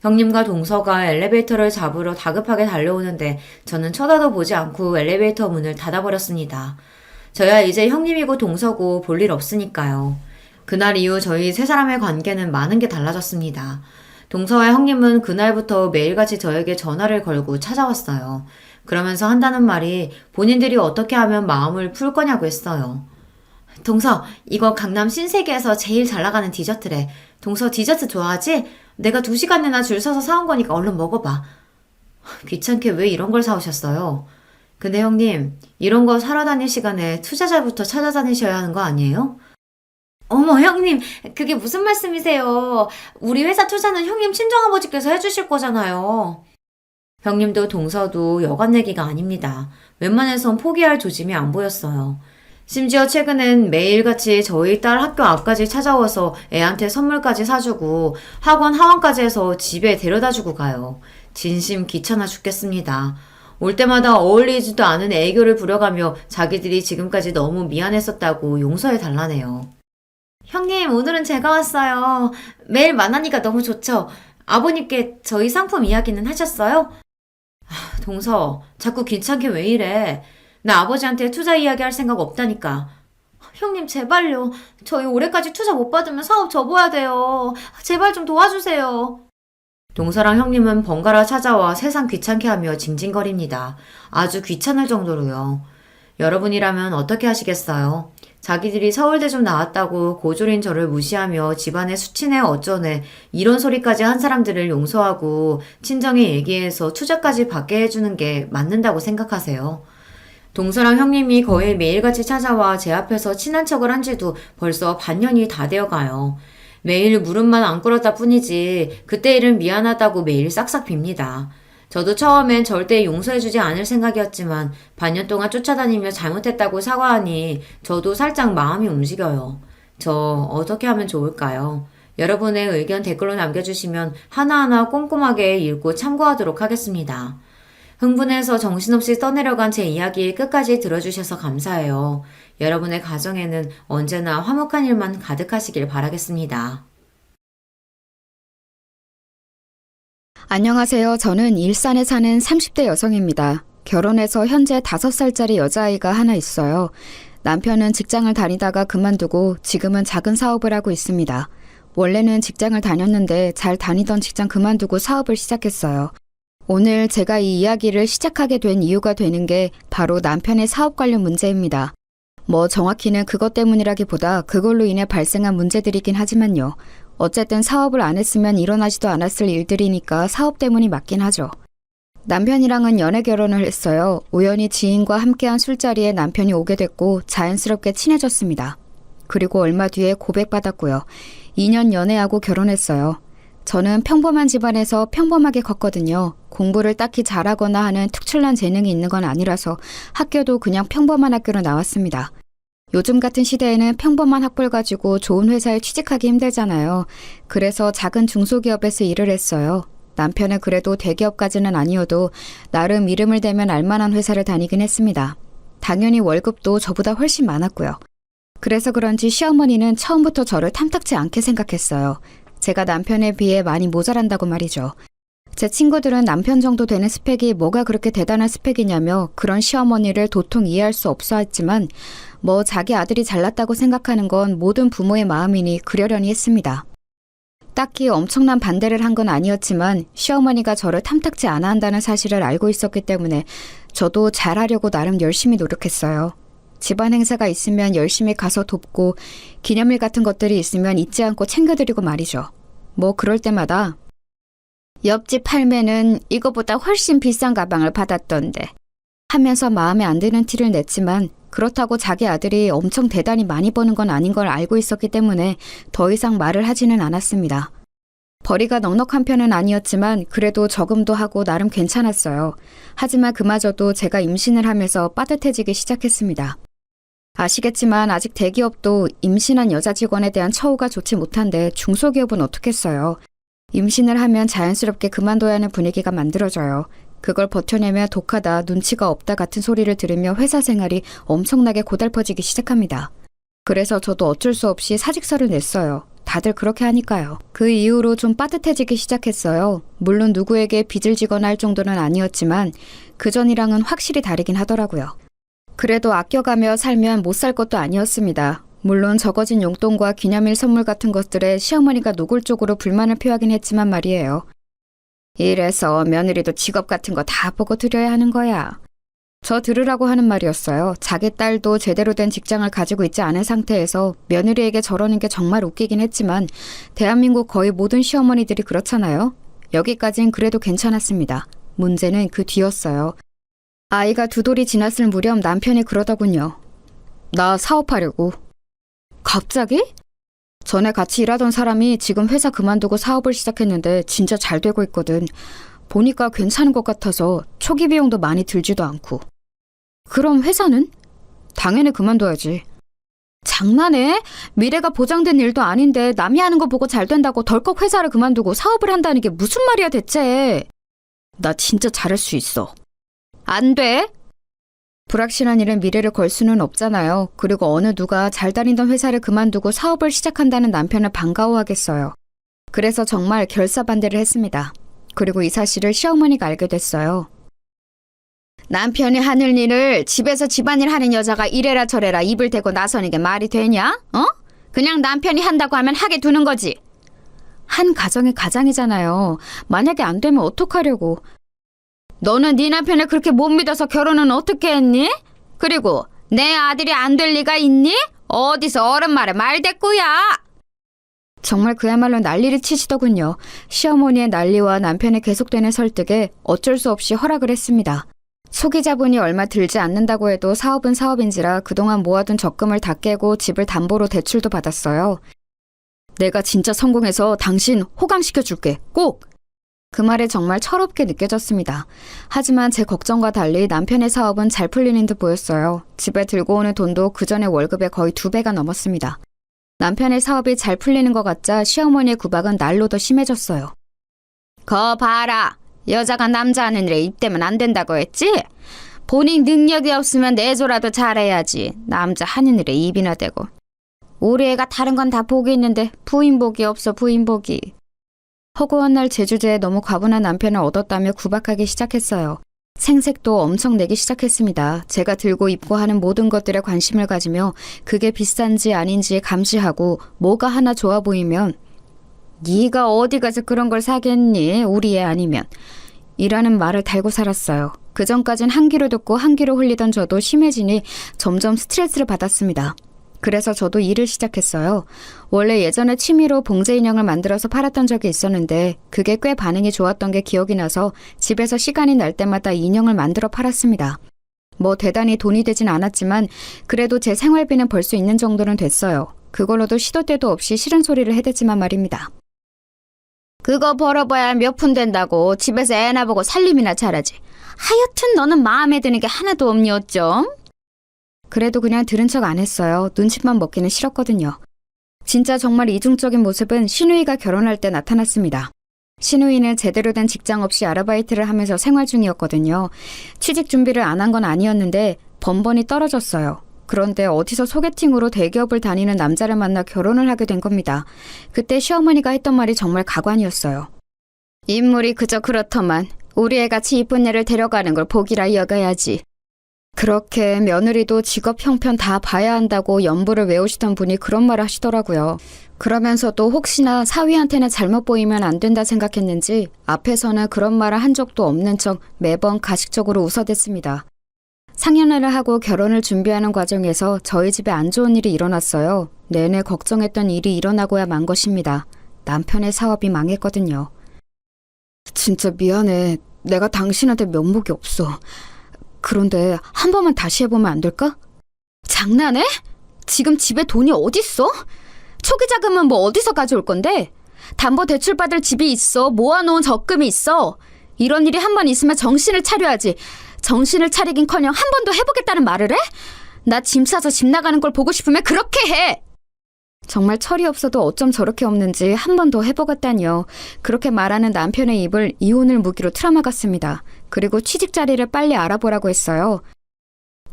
형님과 동서가 엘리베이터를 잡으러 다급하게 달려오는데 저는 쳐다도 보지 않고 엘리베이터 문을 닫아버렸습니다. 저야 이제 형님이고 동서고 볼 일 없으니까요. 그날 이후 저희 세 사람의 관계는 많은 게 달라졌습니다. 동서와 형님은 그날부터 매일같이 저에게 전화를 걸고 찾아왔어요. 그러면서 한다는 말이 본인들이 어떻게 하면 마음을 풀 거냐고 했어요. 동서, 이거 강남 신세계에서 제일 잘 나가는 디저트래. 동서 디저트 좋아하지? 내가 2시간이나 줄 서서 사온 거니까 얼른 먹어봐. 귀찮게 왜 이런 걸 사오셨어요? 근데 형님, 이런 거 사러 다닐 시간에 투자자부터 찾아다니셔야 하는 거 아니에요? 어머, 형님, 그게 무슨 말씀이세요? 우리 회사 투자는 형님 친정아버지께서 해주실 거잖아요. 형님도 동서도 여간 내기가 아닙니다. 웬만해선 포기할 조짐이 안 보였어요. 심지어 최근엔 매일같이 저희 딸 학교 앞까지 찾아와서 애한테 선물까지 사주고 학원 하원까지 해서 집에 데려다주고 가요. 진심 귀찮아 죽겠습니다. 올 때마다 어울리지도 않은 애교를 부려가며 자기들이 지금까지 너무 미안했었다고 용서해 달라네요. 형님, 오늘은 제가 왔어요. 매일 만나니까 너무 좋죠? 아버님께 저희 상품 이야기는 하셨어요? 동서, 자꾸 귀찮게 왜 이래? 나 아버지한테 투자 이야기 할 생각 없다니까. 형님, 제발요. 저희 올해까지 투자 못 받으면 사업 접어야 돼요. 제발 좀 도와주세요. 동서랑 형님은 번갈아 찾아와 세상 귀찮게 하며 징징거립니다. 아주 귀찮을 정도로요. 여러분이라면 어떻게 하시겠어요? 자기들이 서울대 좀 나왔다고 고졸인 저를 무시하며 집안에 수치네 어쩌네 이런 소리까지 한 사람들을 용서하고 친정에 얘기해서 투자까지 받게 해주는 게 맞는다고 생각하세요? 동서랑 형님이 거의 매일같이 찾아와 제 앞에서 친한 척을 한 지도 벌써 반년이 다 되어가요. 매일 무릎만 안 꿇었다 뿐이지 그때 일은 미안하다고 매일 싹싹 빕니다. 저도 처음엔 절대 용서해주지 않을 생각이었지만 반년 동안 쫓아다니며 잘못했다고 사과하니 저도 살짝 마음이 움직여요. 저 어떻게 하면 좋을까요? 여러분의 의견 댓글로 남겨주시면 하나하나 꼼꼼하게 읽고 참고하도록 하겠습니다. 흥분해서 정신없이 떠내려간 제 이야기 끝까지 들어주셔서 감사해요. 여러분의 가정에는 언제나 화목한 일만 가득하시길 바라겠습니다. 안녕하세요. 저는 일산에 사는 30대 여성입니다. 결혼해서 현재 5살짜리 여자아이가 하나 있어요. 남편은 직장을 다니다가 그만두고 지금은 작은 사업을 하고 있습니다. 원래는 직장을 다녔는데 잘 다니던 직장 그만두고 사업을 시작했어요. 오늘 제가 이 이야기를 시작하게 된 이유가 되는 게 바로 남편의 사업 관련 문제입니다. 정확히는 그것 때문이라기보다 그걸로 인해 발생한 문제들이긴 하지만요. 어쨌든 사업을 안 했으면 일어나지도 않았을 일들이니까 사업 때문이 맞긴 하죠. 남편이랑은 연애 결혼을 했어요. 우연히 지인과 함께한 술자리에 남편이 오게 됐고 자연스럽게 친해졌습니다. 그리고 얼마 뒤에 고백받았고요. 2년 연애하고 결혼했어요. 저는 평범한 집안에서 평범하게 컸거든요. 공부를 딱히 잘하거나 하는 특출난 재능이 있는 건 아니라서 학교도 그냥 평범한 학교로 나왔습니다. 요즘 같은 시대에는 평범한 학벌 가지고 좋은 회사에 취직하기 힘들잖아요. 그래서 작은 중소기업에서 일을 했어요. 남편은 그래도 대기업까지는 아니어도 나름 이름을 대면 알만한 회사를 다니긴 했습니다. 당연히 월급도 저보다 훨씬 많았고요. 그래서 그런지 시어머니는 처음부터 저를 탐탁지 않게 생각했어요. 제가 남편에 비해 많이 모자란다고 말이죠. 제 친구들은 남편 정도 되는 스펙이 뭐가 그렇게 대단한 스펙이냐며 그런 시어머니를 도통 이해할 수 없어 했지만 뭐 자기 아들이 잘났다고 생각하는 건 모든 부모의 마음이니 그러려니 했습니다. 딱히 엄청난 반대를 한 건 아니었지만 시어머니가 저를 탐탁지 않아 한다는 사실을 알고 있었기 때문에 저도 잘하려고 나름 열심히 노력했어요. 집안 행사가 있으면 열심히 가서 돕고 기념일 같은 것들이 있으면 잊지 않고 챙겨드리고 말이죠. 뭐 그럴 때마다 옆집 할매는 이거보다 훨씬 비싼 가방을 받았던데 하면서 마음에 안 드는 티를 냈지만 그렇다고 자기 아들이 엄청 대단히 많이 버는 건 아닌 걸 알고 있었기 때문에 더 이상 말을 하지는 않았습니다. 벌이가 넉넉한 편은 아니었지만 그래도 저금도 하고 나름 괜찮았어요. 하지만 그마저도 제가 임신을 하면서 빠듯해지기 시작했습니다. 아시겠지만 아직 대기업도 임신한 여자 직원에 대한 처우가 좋지 못한데 중소기업은 어떻겠어요. 임신을 하면 자연스럽게 그만둬야 하는 분위기가 만들어져요. 그걸 버텨내며 독하다, 눈치가 없다 같은 소리를 들으며 회사 생활이 엄청나게 고달퍼지기 시작합니다. 그래서 저도 어쩔 수 없이 사직서를 냈어요. 다들 그렇게 하니까요. 그 이후로 좀 빠듯해지기 시작했어요. 물론 누구에게 빚을 지거나 할 정도는 아니었지만 그전이랑은 확실히 다르긴 하더라고요. 그래도 아껴가며 살면 못 살 것도 아니었습니다. 물론 적어진 용돈과 기념일 선물 같은 것들에 시어머니가 노골적으로 불만을 표하긴 했지만 말이에요. 이래서 며느리도 직업 같은 거 다 보고 드려야 하는 거야. 저 들으라고 하는 말이었어요. 자기 딸도 제대로 된 직장을 가지고 있지 않은 상태에서 며느리에게 저러는 게 정말 웃기긴 했지만 대한민국 거의 모든 시어머니들이 그렇잖아요. 여기까진 그래도 괜찮았습니다. 문제는 그 뒤였어요. 아이가 2돌이 지났을 무렵 남편이 그러더군요. 나 사업하려고. 갑자기? 전에 같이 일하던 사람이 지금 회사 그만두고 사업을 시작했는데 진짜 잘 되고 있거든. 보니까 괜찮은 것 같아서 초기 비용도 많이 들지도 않고. 그럼 회사는? 당연히 그만둬야지. 장난해? 미래가 보장된 일도 아닌데 남이 하는 거 보고 잘 된다고 덜컥 회사를 그만두고 사업을 한다는 게 무슨 말이야 대체. 나 진짜 잘할 수 있어. 안 돼? 불확실한 일은 미래를 걸 수는 없잖아요. 그리고 어느 누가 잘 다니던 회사를 그만두고 사업을 시작한다는 남편을 반가워하겠어요. 그래서 정말 결사반대를 했습니다. 그리고 이 사실을 시어머니가 알게 됐어요. 남편이 하는 일을 집에서 집안일 하는 여자가 이래라 저래라 입을 대고 나서는 게 말이 되냐? 어? 그냥 남편이 한다고 하면 하게 두는 거지. 한 가정이 가장이잖아요. 만약에 안 되면 어떡하려고. 너는 네 남편을 그렇게 못 믿어서 결혼은 어떻게 했니? 그리고 내 아들이 안 될 리가 있니? 어디서 어른 말에 말대꾸야. 정말 그야말로 난리를 치시더군요. 시어머니의 난리와 남편의 계속되는 설득에 어쩔 수 없이 허락을 했습니다. 소기자본이 얼마 들지 않는다고 해도 사업은 사업인지라 그동안 모아둔 적금을 다 깨고 집을 담보로 대출도 받았어요. 내가 진짜 성공해서 당신 호강시켜줄게. 꼭! 그 말에 정말 철없게 느껴졌습니다. 하지만 제 걱정과 달리 남편의 사업은 잘 풀리는 듯 보였어요. 집에 들고 오는 돈도 그전의 월급의 거의 2배가 넘었습니다. 남편의 사업이 잘 풀리는 것 같자 시어머니의 구박은 날로 더 심해졌어요. 거 봐라. 여자가 남자 하는 일에 입대면 안 된다고 했지? 본인 능력이 없으면 내조라도 잘해야지. 남자 하는 일에 입이나 대고. 우리 애가 다른 건 다 복이 있는데 부인복이 없어 부인복이. 허구한 날 제주제에 너무 과분한 남편을 얻었다며 구박하기 시작했어요. 생색도 엄청 내기 시작했습니다. 제가 들고 입고 하는 모든 것들에 관심을 가지며 그게 비싼지 아닌지 감시하고 뭐가 하나 좋아 보이면 네가 어디 가서 그런 걸 사겠니? 우리 애 아니면. 이라는 말을 달고 살았어요. 그전까진 한 귀로 듣고 한 귀로 흘리던 저도 심해지니 점점 스트레스를 받았습니다. 그래서 저도 일을 시작했어요. 원래 예전에 취미로 봉제 인형을 만들어서 팔았던 적이 있었는데 그게 꽤 반응이 좋았던 게 기억이 나서 집에서 시간이 날 때마다 인형을 만들어 팔았습니다. 뭐 대단히 돈이 되진 않았지만 그래도 제 생활비는 벌 수 있는 정도는 됐어요. 그걸로도 시도 때도 없이 싫은 소리를 해댔지만 말입니다. 그거 벌어봐야 몇 푼 된다고 집에서 애나 보고 살림이나 잘하지. 하여튼 너는 마음에 드는 게 하나도 없니 어쩜? 그래도 그냥 들은 척 안 했어요. 눈치만 먹기는 싫었거든요. 진짜 정말 이중적인 모습은 신우이가 결혼할 때 나타났습니다. 신우이는 제대로 된 직장 없이 아르바이트를 하면서 생활 중이었거든요. 취직 준비를 안 한 건 아니었는데 번번이 떨어졌어요. 그런데 어디서 소개팅으로 대기업을 다니는 남자를 만나 결혼을 하게 된 겁니다. 그때 시어머니가 했던 말이 정말 가관이었어요. 인물이 그저 그렇더만 우리 애같이 이쁜 애를 데려가는 걸 복이라 여겨야지. 그렇게 며느리도 직업 형편 다 봐야 한다고 연부를 외우시던 분이 그런 말을 하시더라고요. 그러면서도 혹시나 사위한테는 잘못 보이면 안 된다 생각했는지 앞에서는 그런 말을 한 적도 없는 척 매번 가식적으로 웃어댔습니다. 상견례를 하고 결혼을 준비하는 과정에서 저희 집에 안 좋은 일이 일어났어요. 내내 걱정했던 일이 일어나고야 만 것입니다. 남편의 사업이 망했거든요. 진짜 미안해. 내가 당신한테 면목이 없어. 그런데 한 번만 다시 해보면 안 될까? 장난해? 지금 집에 돈이 어딨어? 초기 자금은 뭐 어디서 가져올 건데? 담보 대출 받을 집이 있어. 모아놓은 적금이 있어. 이런 일이 한 번 있으면 정신을 차려야지. 정신을 차리긴커녕 한 번 더 해보겠다는 말을 해? 나 짐 싸서 집 나가는 걸 보고 싶으면 그렇게 해! 정말 철이 없어도 어쩜 저렇게 없는지 한 번 더 해보겠다니요. 그렇게 말하는 남편의 입을 이혼을 무기로 틀어막았습니다. 그리고 취직 자리를 빨리 알아보라고 했어요.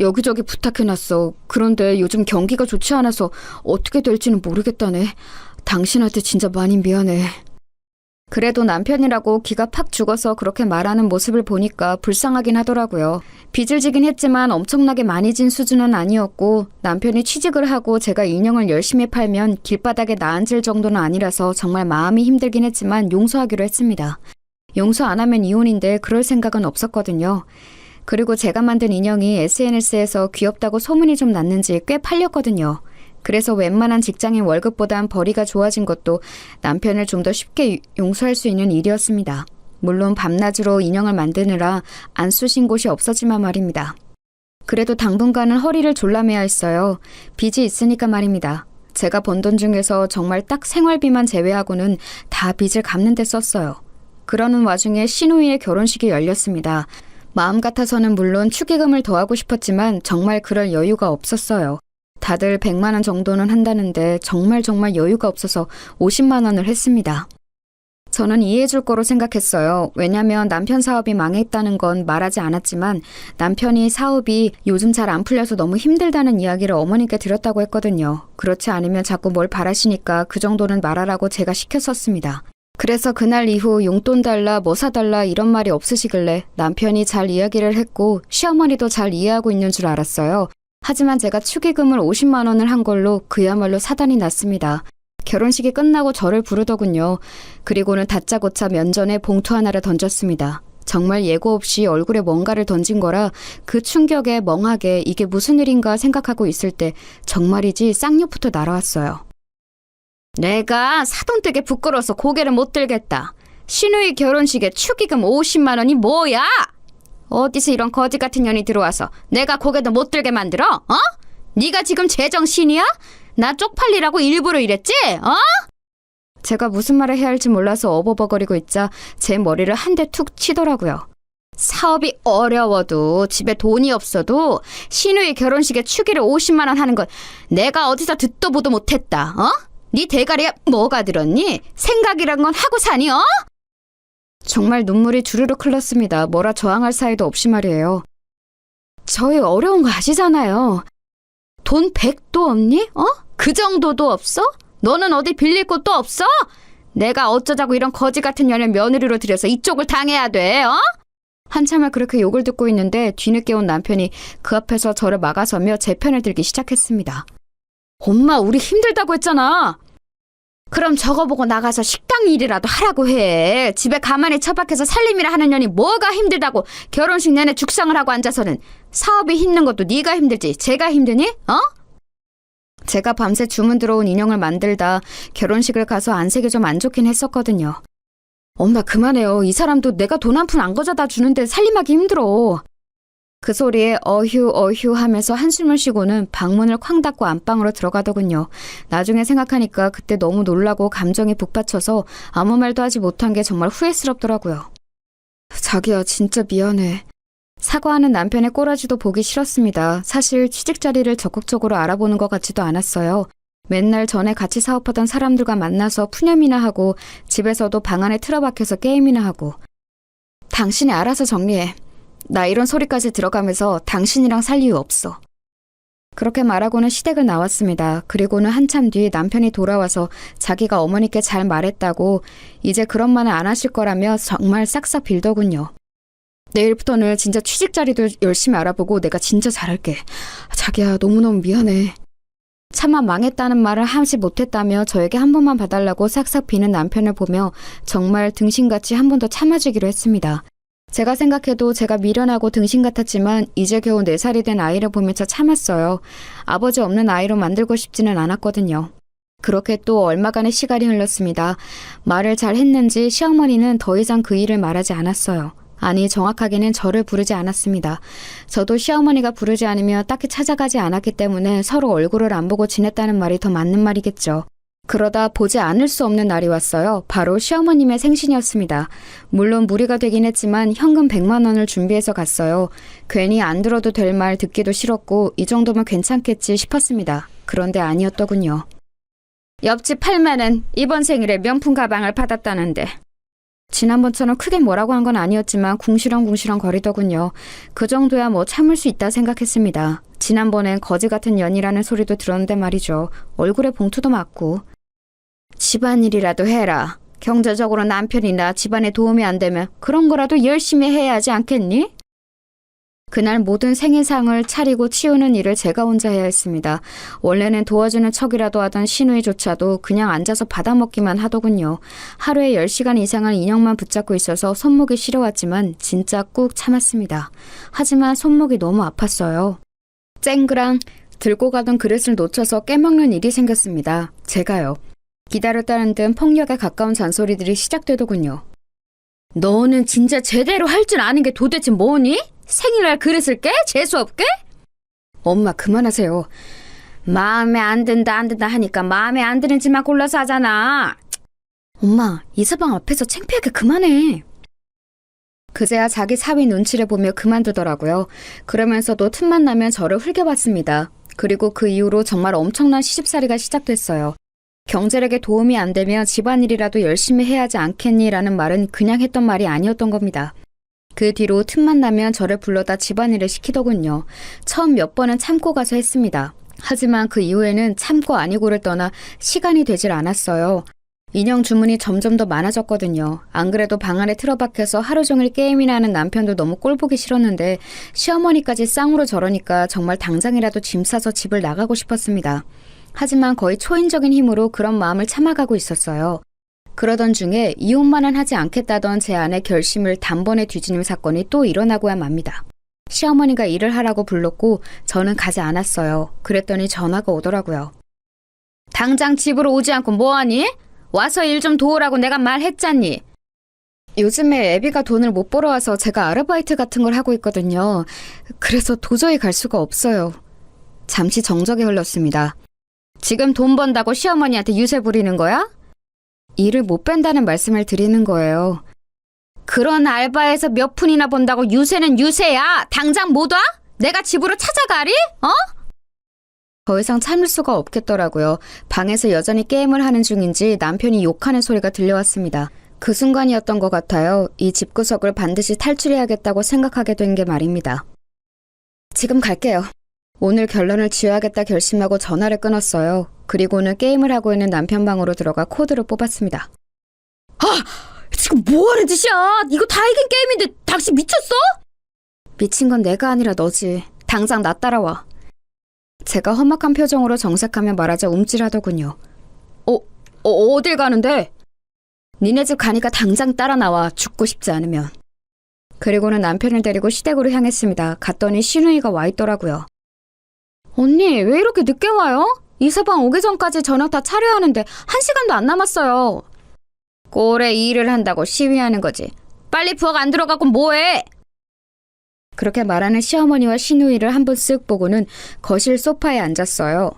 여기저기 부탁해놨어. 그런데 요즘 경기가 좋지 않아서 어떻게 될지는 모르겠다네. 당신한테 진짜 많이 미안해. 그래도 남편이라고 기가 팍 죽어서 그렇게 말하는 모습을 보니까 불쌍하긴 하더라고요. 빚을 지긴 했지만 엄청나게 많이 진 수준은 아니었고 남편이 취직을 하고 제가 인형을 열심히 팔면 길바닥에 나앉을 정도는 아니라서 정말 마음이 힘들긴 했지만 용서하기로 했습니다. 용서 안 하면 이혼인데 그럴 생각은 없었거든요. 그리고 제가 만든 인형이 SNS에서 귀엽다고 소문이 좀 났는지 꽤 팔렸거든요. 그래서 웬만한 직장인 월급보단 벌이가 좋아진 것도 남편을 좀 더 쉽게 용서할 수 있는 일이었습니다. 물론 밤낮으로 인형을 만드느라 안 쑤신 곳이 없었지만 말입니다. 그래도 당분간은 허리를 졸라매야 했어요. 빚이 있으니까 말입니다. 제가 번 돈 중에서 정말 딱 생활비만 제외하고는 다 빚을 갚는 데 썼어요. 그러는 와중에 신우이의 결혼식이 열렸습니다. 마음 같아서는 물론 축의금을 더하고 싶었지만 정말 그럴 여유가 없었어요. 다들 100만 원 정도는 한다는데 정말 여유가 없어서 50만 원을 했습니다. 저는 이해해줄 거로 생각했어요. 왜냐면 남편 사업이 망했다는 건 말하지 않았지만 남편이 사업이 요즘 잘 안 풀려서 너무 힘들다는 이야기를 어머니께 들었다고 했거든요. 그렇지 않으면 자꾸 뭘 바라시니까 그 정도는 말하라고 제가 시켰었습니다. 그래서 그날 이후 용돈 달라 뭐 사달라 이런 말이 없으시길래 남편이 잘 이야기를 했고 시어머니도 잘 이해하고 있는 줄 알았어요. 하지만 제가 축의금을 50만 원을 한 걸로 그야말로 사단이 났습니다. 결혼식이 끝나고 저를 부르더군요. 그리고는 다짜고짜 면전에 봉투 하나를 던졌습니다. 정말 예고 없이 얼굴에 뭔가를 던진 거라 그 충격에 멍하게 이게 무슨 일인가 생각하고 있을 때 정말이지 쌍욕부터 날아왔어요. 내가 사돈되게 부끄러워서 고개를 못 들겠다. 신우이 결혼식에 축의금 50만 원이 뭐야? 어디서 이런 거지 같은 년이 들어와서 내가 고개도 못 들게 만들어? 어? 네가 지금 제정신이야? 나 쪽팔리라고 일부러 이랬지? 어? 제가 무슨 말을 해야 할지 몰라서 어버버거리고 있자 제 머리를 한 대 툭 치더라고요. 사업이 어려워도 집에 돈이 없어도 신우이 결혼식에 축의를 50만 원 하는 건 내가 어디서 듣도 보도 못했다. 어? 네 대가리에 뭐가 들었니? 생각이란 건 하고 사니? 어? 정말 눈물이 주르륵 흘렀습니다. 뭐라 저항할 사이도 없이 말이에요. 저희 어려운 거 아시잖아요. 돈 100도 없니? 어? 그 정도도 없어? 너는 어디 빌릴 곳도 없어? 내가 어쩌자고 이런 거지 같은 년을 며느리로 들여서 이쪽을 당해야 돼, 어? 한참을 그렇게 욕을 듣고 있는데 뒤늦게 온 남편이 그 앞에서 저를 막아서며 제 편을 들기 시작했습니다. 엄마, 우리 힘들다고 했잖아. 그럼 저거 보고 나가서 식당 일이라도 하라고 해. 집에 가만히 처박혀서 살림이라 하는 년이 뭐가 힘들다고 결혼식 내내 죽상을 하고 앉아서는. 사업이 힘든 것도 네가 힘들지 제가 힘드니? 어? 제가 밤새 주문 들어온 인형을 만들다 결혼식을 가서 안색이 좀 안 좋긴 했었거든요. 엄마 그만해요. 이 사람도 내가 돈 한 푼 안 가져다 주는데 살림하기 힘들어. 그 소리에 어휴 하면서 한숨을 쉬고는 방문을 쾅 닫고 안방으로 들어가더군요. 나중에 생각하니까 그때 너무 놀라고 감정이 북받쳐서 아무 말도 하지 못한 게 정말 후회스럽더라고요. 자기야, 진짜 미안해. 사과하는 남편의 꼬라지도 보기 싫었습니다. 사실 취직 자리를 적극적으로 알아보는 것 같지도 않았어요. 맨날 전에 같이 사업하던 사람들과 만나서 푸념이나 하고 집에서도 방 안에 틀어박혀서 게임이나 하고. 당신이 알아서 정리해. 나 이런 소리까지 들어가면서 당신이랑 살 이유 없어. 그렇게 말하고는 시댁을 나왔습니다. 그리고는 한참 뒤 남편이 돌아와서 자기가 어머니께 잘 말했다고 이제 그런 말은 안 하실 거라며 정말 싹싹 빌더군요. 내일부터는 진짜 취직 자리도 열심히 알아보고 내가 진짜 잘할게. 자기야, 너무너무 미안해. 차마 망했다는 말을 하지 못했다며 저에게 한 번만 봐달라고 싹싹 비는 남편을 보며 정말 등신같이 한 번 더 참아주기로 했습니다. 제가 생각해도 제가 미련하고 등신 같았지만 이제 겨우 4살이 된 아이를 보면서 참았어요. 아버지 없는 아이로 만들고 싶지는 않았거든요. 그렇게 또 얼마간의 시간이 흘렀습니다. 말을 잘 했는지 시어머니는 더 이상 그 일을 말하지 않았어요. 아니, 정확하게는 저를 부르지 않았습니다. 저도 시어머니가 부르지 않으며 딱히 찾아가지 않았기 때문에 서로 얼굴을 안 보고 지냈다는 말이 더 맞는 말이겠죠. 그러다 보지 않을 수 없는 날이 왔어요. 바로 시어머님의 생신이었습니다. 물론 무리가 되긴 했지만 현금 100만 원을 준비해서 갔어요. 괜히 안 들어도 될 말 듣기도 싫었고 이 정도면 괜찮겠지 싶었습니다. 그런데 아니었더군요. 옆집 팔매는 이번 생일에 명품 가방을 받았다는데. 지난번처럼 크게 뭐라고 한 건 아니었지만 궁시렁궁시렁 거리더군요. 그 정도야 뭐 참을 수 있다 생각했습니다. 지난번엔 거지 같은 년이라는 소리도 들었는데 말이죠. 얼굴에 봉투도 맞고. 집안일이라도 해라. 경제적으로 남편이나 집안에 도움이 안 되면 그런 거라도 열심히 해야 하지 않겠니? 그날 모든 생일상을 차리고 치우는 일을 제가 혼자 해야 했습니다. 원래는 도와주는 척이라도 하던 시누이조차도 그냥 앉아서 받아먹기만 하더군요. 하루에 10시간 이상을 인형만 붙잡고 있어서 손목이 시려웠지만 진짜 꾹 참았습니다. 하지만 손목이 너무 아팠어요. 쨍그랑 들고 가던 그릇을 놓쳐서 깨먹는 일이 생겼습니다. 제가요. 기다렸다는 듯 폭력에 가까운 잔소리들이 시작되더군요. 너는 진짜 제대로 할 줄 아는 게 도대체 뭐니? 생일날 그릇을 깨? 재수없게? 엄마, 그만하세요. 마음에 안 든다 하니까 마음에 안 드는 짓만 골라서 하잖아. 엄마, 이서방 앞에서 창피하게 그만해. 그제야 자기 사위 눈치를 보며 그만두더라고요. 그러면서도 틈만 나면 저를 흘겨봤습니다. 그리고 그 이후로 정말 엄청난 시집살이가 시작됐어요. 경제력에 도움이 안 되면 집안일이라도 열심히 해야 하지 않겠니? 라는 말은 그냥 했던 말이 아니었던 겁니다. 그 뒤로 틈만 나면 저를 불러다 집안일을 시키더군요. 처음 몇 번은 참고 가서 했습니다. 하지만 그 이후에는 참고 아니고를 떠나 시간이 되질 않았어요. 인형 주문이 점점 더 많아졌거든요. 안 그래도 방 안에 틀어박혀서 하루 종일 게임이나 하는 남편도 너무 꼴보기 싫었는데 시어머니까지 쌍으로 저러니까 정말 당장이라도 짐 싸서 집을 나가고 싶었습니다. 하지만 거의 초인적인 힘으로 그런 마음을 참아가고 있었어요. 그러던 중에 이혼만은 하지 않겠다던 제 아내 결심을 단번에 뒤지는 사건이 또 일어나고야 맙니다. 시어머니가 일을 하라고 불렀고 저는 가지 않았어요. 그랬더니 전화가 오더라고요. 당장 집으로 오지 않고 뭐하니? 와서 일 좀 도우라고 내가 말했잖니. 요즘에 애비가 돈을 못 벌어와서 제가 아르바이트 같은 걸 하고 있거든요. 그래서 도저히 갈 수가 없어요. 잠시 정적이 흘렀습니다. 지금 돈 번다고 시어머니한테 유세 부리는 거야? 일을 못 뺀다는 말씀을 드리는 거예요. 그런 알바에서 몇 푼이나 번다고 유세는 유세야. 당장 못 와? 내가 집으로 찾아가리? 어? 더 이상 참을 수가 없겠더라고요. 방에서 여전히 게임을 하는 중인지 남편이 욕하는 소리가 들려왔습니다. 그 순간이었던 것 같아요. 이 집구석을 반드시 탈출해야겠다고 생각하게 된 게 말입니다. 지금 갈게요. 오늘 결론을 지어야겠다 결심하고 전화를 끊었어요. 그리고는 게임을 하고 있는 남편 방으로 들어가 코드를 뽑았습니다. 아! 지금 뭐하는 짓이야? 이거 다 이긴 게임인데 당신 미쳤어? 미친 건 내가 아니라 너지. 당장 나 따라와. 제가 험악한 표정으로 정색하며 말하자 움찔하더군요. 어딜 가는데? 니네 집 가니까 당장 따라 나와. 죽고 싶지 않으면. 그리고는 남편을 데리고 시댁으로 향했습니다. 갔더니 시누이가 와 있더라고요. 언니, 왜 이렇게 늦게 와요? 이서방 오기 전까지 저녁 다 차려야 하는데 1시간도 안 남았어요. 꼴에 일을 한다고 시위하는 거지. 빨리 부엌 안 들어가고 뭐해? 그렇게 말하는 시어머니와 시누이를 한번 쓱 보고는 거실 소파에 앉았어요.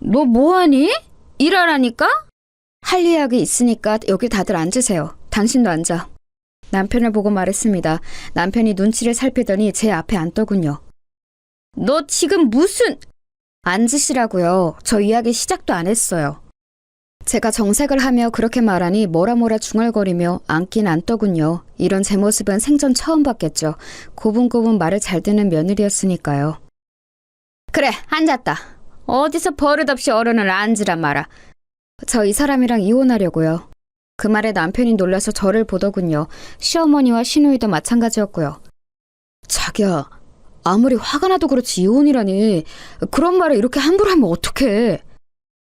너 뭐하니? 일하라니까? 할 이야기 있으니까 여기 다들 앉으세요. 당신도 앉아. 남편을 보고 말했습니다. 남편이 눈치를 살피더니 제 앞에 앉더군요. 너 지금 무슨... 앉으시라고요. 저 이야기 시작도 안 했어요. 제가 정색을 하며 그렇게 말하니 뭐라 중얼거리며 앉긴 앉더군요. 이런 제 모습은 생전 처음 봤겠죠. 고분고분 말을 잘 듣는 며느리였으니까요. 그래, 앉았다. 어디서 버릇없이 어른을 앉으라 마라. 저 이 사람이랑 이혼하려고요. 그 말에 남편이 놀라서 저를 보더군요. 시어머니와 시누이도 마찬가지였고요. 자기야, 아무리 화가 나도 그렇지 이혼이라니. 그런 말을 이렇게 함부로 하면 어떡해.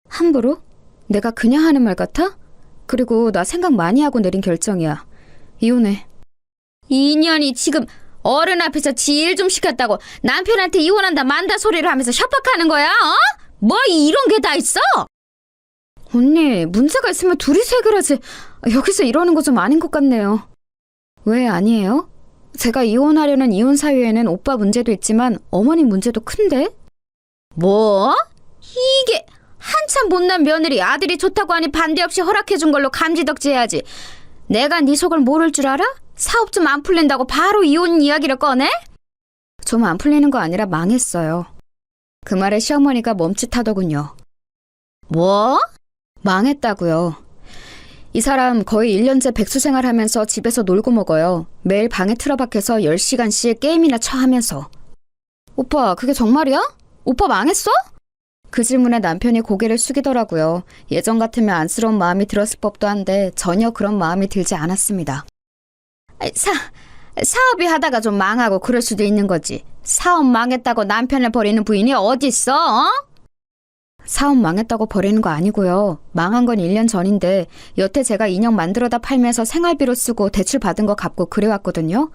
함부로? 내가 그냥 하는 말 같아? 그리고 나 생각 많이 하고 내린 결정이야. 이혼해. 이 인연이 지금 어른 앞에서 지 일 좀 시켰다고 남편한테 이혼한다 만다 소리를 하면서 협박하는 거야? 어? 뭐 이런 게 다 있어? 언니, 문제가 있으면 둘이서 해결하지. 여기서 이러는 거 좀 아닌 것 같네요. 왜 아니에요? 제가 이혼하려는 이혼 사유에는 오빠 문제도 있지만 어머니 문제도 큰데? 뭐? 이게 한참 못난 며느리 아들이 좋다고 하니 반대 없이 허락해준 걸로 감지덕지해야지. 내가 네 속을 모를 줄 알아? 사업 좀 안 풀린다고 바로 이혼 이야기를 꺼내? 좀 안 풀리는 거 아니라 망했어요. 그 말에 시어머니가 멈칫하더군요. 뭐? 망했다고요. 이 사람 거의 1년째 백수생활 하면서 집에서 놀고 먹어요. 매일 방에 틀어박혀서 10시간씩 게임이나 쳐하면서. 오빠, 그게 정말이야? 오빠 망했어? 그 질문에 남편이 고개를 숙이더라고요. 예전 같으면 안쓰러운 마음이 들었을 법도 한데 전혀 그런 마음이 들지 않았습니다. 사업이 하다가 좀 망하고 그럴 수도 있는 거지. 사업 망했다고 남편을 버리는 부인이 어딨어? 어? 사업 망했다고 버리는 거 아니고요. 망한 건 1년 전인데 여태 제가 인형 만들어다 팔면서 생활비로 쓰고 대출 받은 거 갚고 그래왔거든요.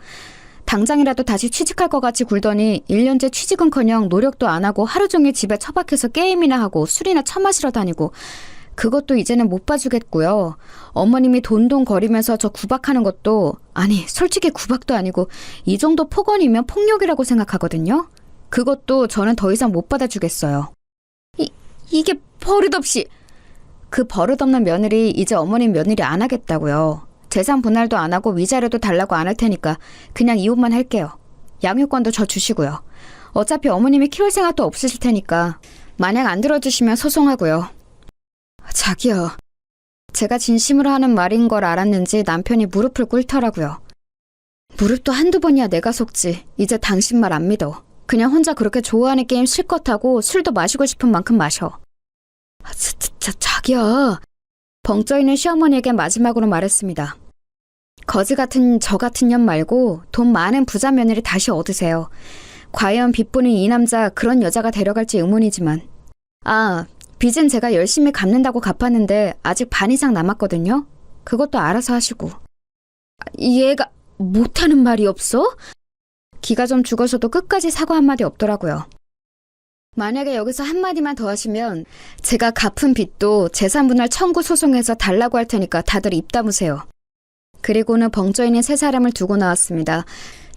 당장이라도 다시 취직할 것 같이 굴더니 1년째 취직은커녕 노력도 안 하고 하루 종일 집에 처박혀서 게임이나 하고 술이나 처마시러 다니고 그것도 이제는 못 봐주겠고요. 어머님이 돈돈거리면서 저 구박하는 것도 아니 솔직히 구박도 아니고 이 정도 폭언이면 폭력이라고 생각하거든요. 그것도 저는 더 이상 못 받아주겠어요. 이게 버릇없이. 그 버릇없는 며느리 이제 어머님 며느리 안 하겠다고요. 재산 분할도 안 하고 위자료도 달라고 안 할 테니까 그냥 이혼만 할게요. 양육권도 저 주시고요. 어차피 어머님이 키울 생각도 없으실 테니까 만약 안 들어주시면 소송하고요. 자기야. 제가 진심으로 하는 말인 걸 알았는지 남편이 무릎을 꿇더라고요. 무릎도 한두 번이야 내가 속지. 이제 당신 말 안 믿어. 그냥 혼자 그렇게 좋아하는 게임 실컷 하고 술도 마시고 싶은 만큼 마셔. 자기야. 벙쪄있는 시어머니에게 마지막으로 말했습니다. 거지 같은 저 같은 년 말고 돈 많은 부자 며느리 다시 얻으세요. 과연 빚보는 이 남자 그런 여자가 데려갈지 의문이지만. 빚은 제가 열심히 갚는다고 갚았는데 아직 반 이상 남았거든요. 그것도 알아서 하시고. 얘가 못하는 말이 없어? 기가 좀 죽어서도 끝까지 사과 한마디 없더라고요. 만약에 여기서 한마디만 더 하시면 제가 갚은 빚도 재산분할 청구 소송해서 달라고 할 테니까 다들 입 다무세요. 그리고는 벙쪄있는 세 사람을 두고 나왔습니다.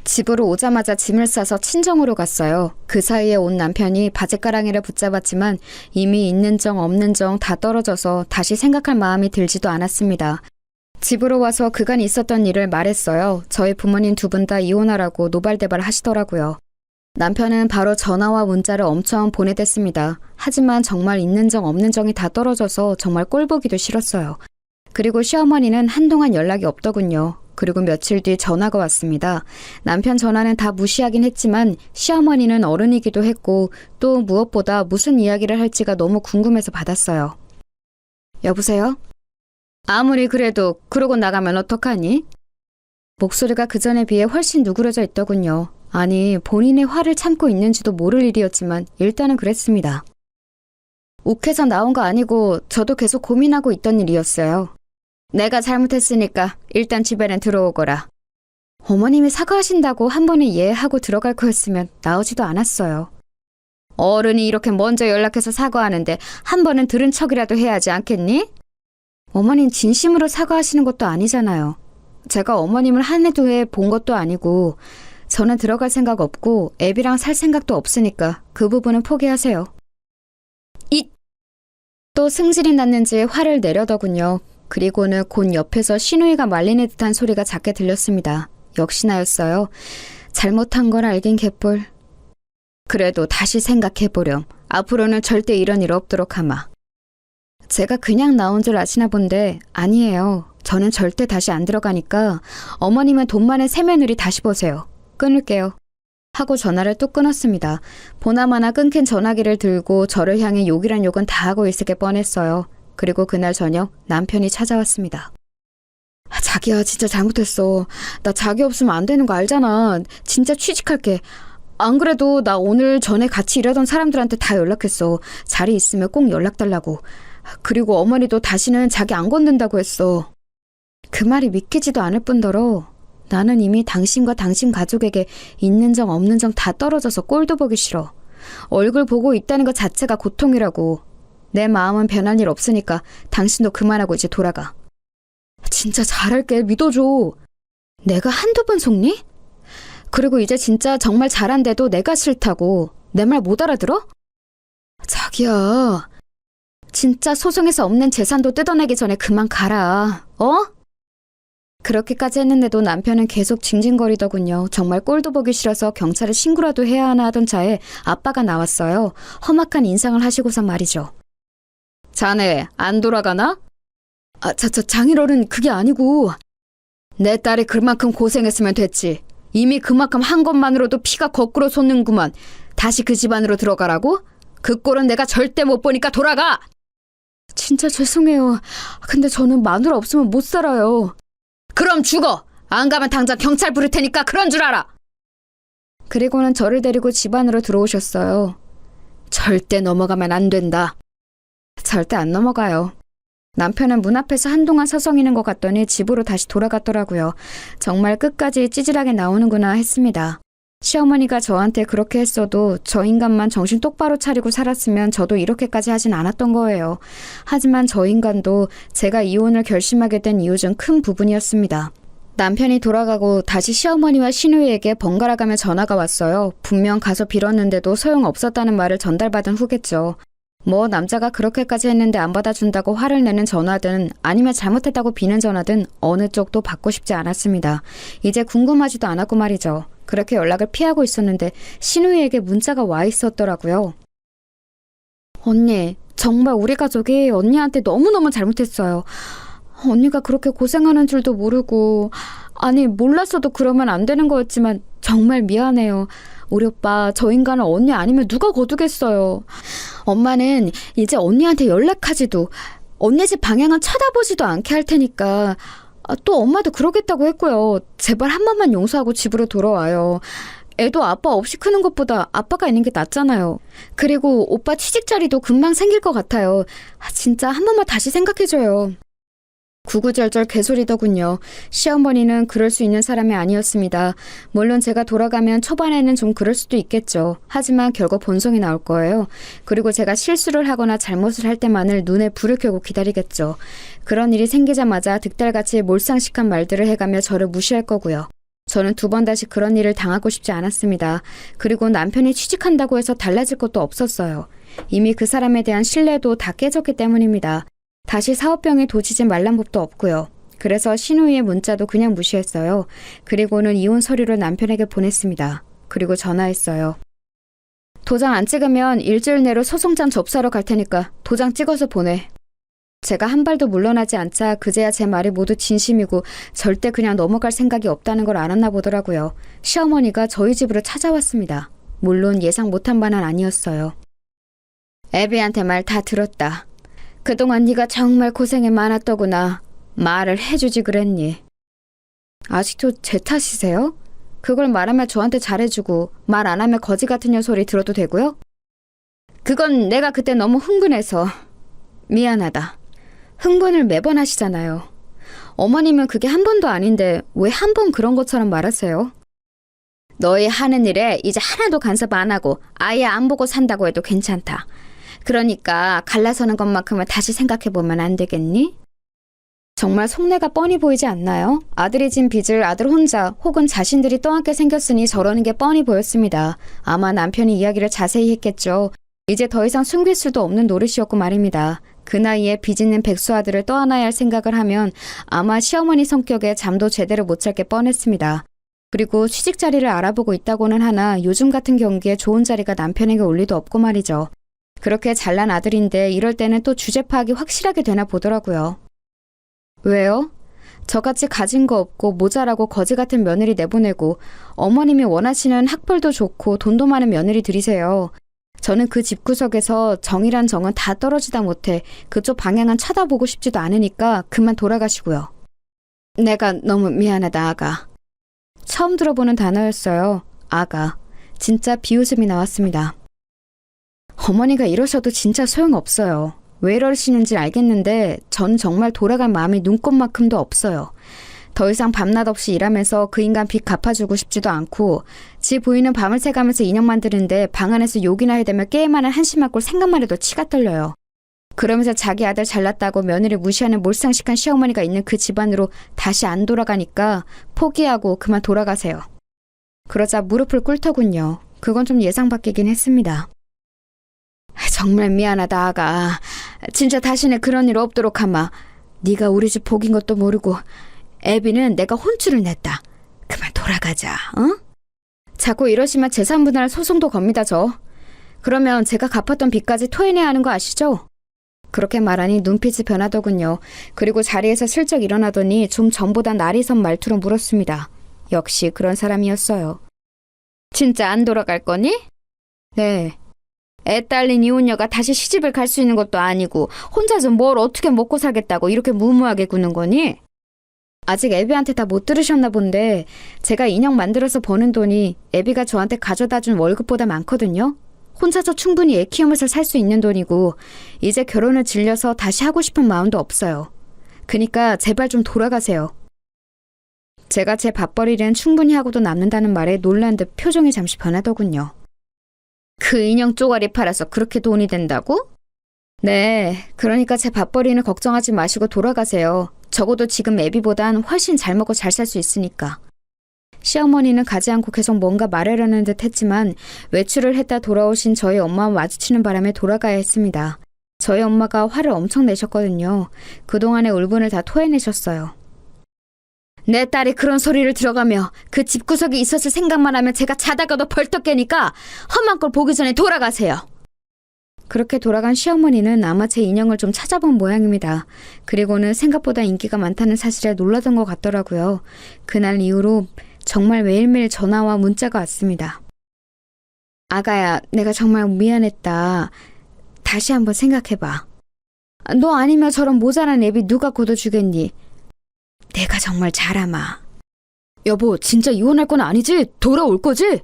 집으로 오자마자 짐을 싸서 친정으로 갔어요. 그 사이에 온 남편이 바짓가랑이를 붙잡았지만 이미 있는 정 없는 정 다 떨어져서 다시 생각할 마음이 들지도 않았습니다. 집으로 와서 그간 있었던 일을 말했어요. 저희 부모님 두 분 다 이혼하라고 노발대발 하시더라고요. 남편은 바로 전화와 문자를 엄청 보내댔습니다. 하지만 정말 있는 정 없는 정이 다 떨어져서 정말 꼴보기도 싫었어요. 그리고 시어머니는 한동안 연락이 없더군요. 그리고 며칠 뒤 전화가 왔습니다. 남편 전화는 다 무시하긴 했지만 시어머니는 어른이기도 했고 또 무엇보다 무슨 이야기를 할지가 너무 궁금해서 받았어요. 여보세요? 아무리 그래도 그러고 나가면 어떡하니? 목소리가 그전에 비해 훨씬 누그러져 있더군요. 아니, 본인의 화를 참고 있는지도 모를 일이었지만 일단은 그랬습니다. 욱해서 나온 거 아니고 저도 계속 고민하고 있던 일이었어요. 내가 잘못했으니까 일단 집에는 들어오거라. 어머님이 사과하신다고 한 번에 이해하고 들어갈 거였으면 나오지도 않았어요. 어른이 이렇게 먼저 연락해서 사과하는데 한 번은 들은 척이라도 해야지 않겠니? 어머님 진심으로 사과하시는 것도 아니잖아요. 제가 어머님을 한 해 두 해 본 것도 아니고 저는 들어갈 생각 없고 애비랑 살 생각도 없으니까 그 부분은 포기하세요. 또 승질이 났는지 화를 내려더군요. 그리고는 곧 옆에서 신우이가 말리는 듯한 소리가 작게 들렸습니다. 역시나였어요. 잘못한 걸 알긴 개뿔. 그래도 다시 생각해보렴. 앞으로는 절대 이런 일 없도록 하마. 제가 그냥 나온 줄 아시나 본데 아니에요. 저는 절대 다시 안 들어가니까 어머님은 돈 많은 새며느리 다시 보세요. 끊을게요. 하고 전화를 뚝 끊었습니다. 보나마나 끊긴 전화기를 들고 저를 향해 욕이란 욕은 다 하고 있을 게 뻔했어요. 그리고 그날 저녁 남편이 찾아왔습니다. 자기야, 진짜 잘못했어. 나 자기 없으면 안 되는 거 알잖아. 진짜 취직할게. 안 그래도 나 오늘 전에 같이 일하던 사람들한테 다 연락했어. 자리 있으면 꼭 연락 달라고. 그리고 어머니도 다시는 자기 안 건든다고 했어. 그 말이 믿기지도 않을 뿐더러 나는 이미 당신과 당신 가족에게 있는 정 없는 정 다 떨어져서 꼴도 보기 싫어. 얼굴 보고 있다는 것 자체가 고통이라고. 내 마음은 변할 일 없으니까 당신도 그만하고 이제 돌아가. 진짜 잘할게. 믿어줘. 내가 한두 번 속니? 그리고 이제 진짜 정말 잘한데도 내가 싫다고. 내 말 못 알아들어? 자기야. 진짜 소송에서 없는 재산도 뜯어내기 전에 그만 가라. 어? 그렇게까지 했는데도 남편은 계속 징징거리더군요. 정말 꼴도 보기 싫어서 경찰에 신고라도 해야 하나 하던 차에 아빠가 나왔어요. 험악한 인상을 하시고선 말이죠. 자네 안 돌아가나? 장인어른 그게 아니고. 내 딸이 그만큼 고생했으면 됐지. 이미 그만큼 한 것만으로도 피가 거꾸로 솟는구만. 다시 그 집안으로 들어가라고? 그 꼴은 내가 절대 못 보니까 돌아가! 진짜 죄송해요. 근데 저는 마누라 없으면 못 살아요. 그럼 죽어! 안 가면 당장 경찰 부를 테니까 그런 줄 알아! 그리고는 저를 데리고 집 안으로 들어오셨어요. 절대 넘어가면 안 된다. 절대 안 넘어가요. 남편은 문 앞에서 한동안 서성이는 것 같더니 집으로 다시 돌아갔더라고요. 정말 끝까지 찌질하게 나오는구나 했습니다. 시어머니가 저한테 그렇게 했어도 저 인간만 정신 똑바로 차리고 살았으면 저도 이렇게까지 하진 않았던 거예요. 하지만 저 인간도 제가 이혼을 결심하게 된 이유 중 큰 부분이었습니다. 남편이 돌아가고 다시 시어머니와 시누이에게 번갈아가며 전화가 왔어요. 분명 가서 빌었는데도 소용없었다는 말을 전달받은 후겠죠. 뭐 남자가 그렇게까지 했는데 안 받아준다고 화를 내는 전화든 아니면 잘못했다고 비는 전화든 어느 쪽도 받고 싶지 않았습니다. 이제 궁금하지도 않았고 말이죠. 그렇게 연락을 피하고 있었는데 시누이에게 문자가 와 있었더라고요. 언니, 정말 우리 가족이 언니한테 너무너무 잘못했어요. 언니가 그렇게 고생하는 줄도 모르고, 아니 몰랐어도 그러면 안 되는 거였지만 정말 미안해요. 우리 오빠 저 인간은 언니 아니면 누가 거두겠어요. 엄마는 이제 언니한테 연락하지도 언니 집 방향은 쳐다보지도 않게 할 테니까. 또 엄마도 그러겠다고 했고요. 제발 한 번만 용서하고 집으로 돌아와요. 애도 아빠 없이 크는 것보다 아빠가 있는 게 낫잖아요. 그리고 오빠 취직 자리도 금방 생길 것 같아요. 진짜 한 번만 다시 생각해줘요. 구구절절 개소리더군요. 시어머니는 그럴 수 있는 사람이 아니었습니다. 물론 제가 돌아가면 초반에는 좀 그럴 수도 있겠죠. 하지만 결국 본성이 나올 거예요. 그리고 제가 실수를 하거나 잘못을 할 때만을 눈에 불을 켜고 기다리겠죠. 그런 일이 생기자마자 득달같이 몰상식한 말들을 해가며 저를 무시할 거고요. 저는 두 번 다시 그런 일을 당하고 싶지 않았습니다. 그리고 남편이 취직한다고 해서 달라질 것도 없었어요. 이미 그 사람에 대한 신뢰도 다 깨졌기 때문입니다. 다시 사업병에 도지지 말란 법도 없고요. 그래서 시누이의 문자도 그냥 무시했어요. 그리고는 이혼 서류를 남편에게 보냈습니다. 그리고 전화했어요. 도장 안 찍으면 일주일 내로 소송장 접수하러 갈 테니까 도장 찍어서 보내. 제가 한 발도 물러나지 않자 그제야 제 말이 모두 진심이고 절대 그냥 넘어갈 생각이 없다는 걸 알았나 보더라고요. 시어머니가 저희 집으로 찾아왔습니다. 물론 예상 못한 바는 아니었어요. 애비한테 말 다 들었다. 그동안 네가 정말 고생이 많았더구나. 말을 해주지 그랬니? 아직도 제 탓이세요? 그걸 말하면 저한테 잘해주고 말 안 하면 거지 같은 년 소리 들어도 되고요? 그건 내가 그때 너무 흥분해서. 미안하다. 흥분을 매번 하시잖아요. 어머님은 그게 한 번도 아닌데 왜 한 번 그런 것처럼 말하세요? 너희 하는 일에 이제 하나도 간섭 안 하고 아예 안 보고 산다고 해도 괜찮다. 그러니까 갈라서는 것만큼은 다시 생각해보면 안 되겠니? 정말 속내가 뻔히 보이지 않나요? 아들이 진 빚을 아들 혼자 혹은 자신들이 떠안게 생겼으니 저러는 게 뻔히 보였습니다. 아마 남편이 이야기를 자세히 했겠죠. 이제 더 이상 숨길 수도 없는 노릇이었고 말입니다. 그 나이에 빚 있는 백수 아들을 떠안아야 할 생각을 하면 아마 시어머니 성격에 잠도 제대로 못 잘 게 뻔했습니다. 그리고 취직 자리를 알아보고 있다고는 하나 요즘 같은 경기에 좋은 자리가 남편에게 올 리도 없고 말이죠. 그렇게 잘난 아들인데 이럴 때는 또 주제 파악이 확실하게 되나 보더라고요. 왜요? 저같이 가진 거 없고 모자라고 거지 같은 며느리 내보내고 어머님이 원하시는 학벌도 좋고 돈도 많은 며느리 들이세요. 저는 그 집구석에서 정이란 정은 다 떨어지다 못해 그쪽 방향은 쳐다보고 싶지도 않으니까 그만 돌아가시고요. 내가 너무 미안하다, 아가. 처음 들어보는 단어였어요. 아가. 진짜 비웃음이 나왔습니다. 어머니가 이러셔도 진짜 소용없어요. 왜 이러시는지 알겠는데 전 정말 돌아갈 마음이 눈꼽만큼도 없어요. 더 이상 밤낮 없이 일하면서 그 인간 빚 갚아주고 싶지도 않고 지 부인은 밤을 새가면서 인형 만드는데 방 안에서 욕이나 해대며 게임하는 한심한 꼴 생각만 해도 치가 떨려요. 그러면서 자기 아들 잘났다고 며느리 무시하는 몰상식한 시어머니가 있는 그 집안으로 다시 안 돌아가니까 포기하고 그만 돌아가세요. 그러자 무릎을 꿇더군요. 그건 좀 예상 밖이긴 했습니다. 정말 미안하다, 아가. 진짜 다시는 그런 일 없도록 하마. 네가 우리 집 복인 것도 모르고 애비는 내가 혼쭐을 냈다. 그만 돌아가자, 어? 자꾸 이러시면 재산분할 소송도 겁니다, 저. 그러면 제가 갚았던 빚까지 토해내야 하는 거 아시죠? 그렇게 말하니 눈빛이 변하더군요. 그리고 자리에서 슬쩍 일어나더니 좀 전보다 날이 선 말투로 물었습니다. 역시 그런 사람이었어요. 진짜 안 돌아갈 거니? 네. 애 딸린 이혼녀가 다시 시집을 갈 수 있는 것도 아니고 혼자서 뭘 어떻게 먹고 살겠다고 이렇게 무모하게 구는 거니? 아직 애비한테 다 못 들으셨나 본데 제가 인형 만들어서 버는 돈이 애비가 저한테 가져다준 월급보다 많거든요. 혼자서 충분히 애 키우면서 살 수 있는 돈이고 이제 결혼을 질려서 다시 하고 싶은 마음도 없어요. 그니까 제발 좀 돌아가세요. 제가 제 밥벌이는 충분히 하고도 남는다는 말에 놀란 듯 표정이 잠시 변하더군요. 그 인형 쪼가리 팔아서 그렇게 돈이 된다고? 네, 그러니까 제 밥벌이는 걱정하지 마시고 돌아가세요. 적어도 지금 애비보단 훨씬 잘 먹고 잘 살 수 있으니까. 시어머니는 가지 않고 계속 뭔가 말하려는 듯 했지만 외출을 했다 돌아오신 저희 엄마와 마주치는 바람에 돌아가야 했습니다. 저희 엄마가 화를 엄청 내셨거든요. 그동안의 울분을 다 토해내셨어요. 내 딸이 그런 소리를 들어가며 그 집구석에 있었을 생각만 하면 제가 자다가도 벌떡 깨니까 험한 꼴 보기 전에 돌아가세요. 그렇게 돌아간 시어머니는 아마 제 인형을 좀 찾아본 모양입니다. 그리고는 생각보다 인기가 많다는 사실에 놀라던 것 같더라고요. 그날 이후로 정말 매일매일 전화와 문자가 왔습니다. 아가야, 내가 정말 미안했다. 다시 한번 생각해봐. 너 아니면 저런 모자란 애비 누가 걷어주겠니? 내가 정말 잘하마. 여보, 진짜 이혼할 건 아니지? 돌아올 거지?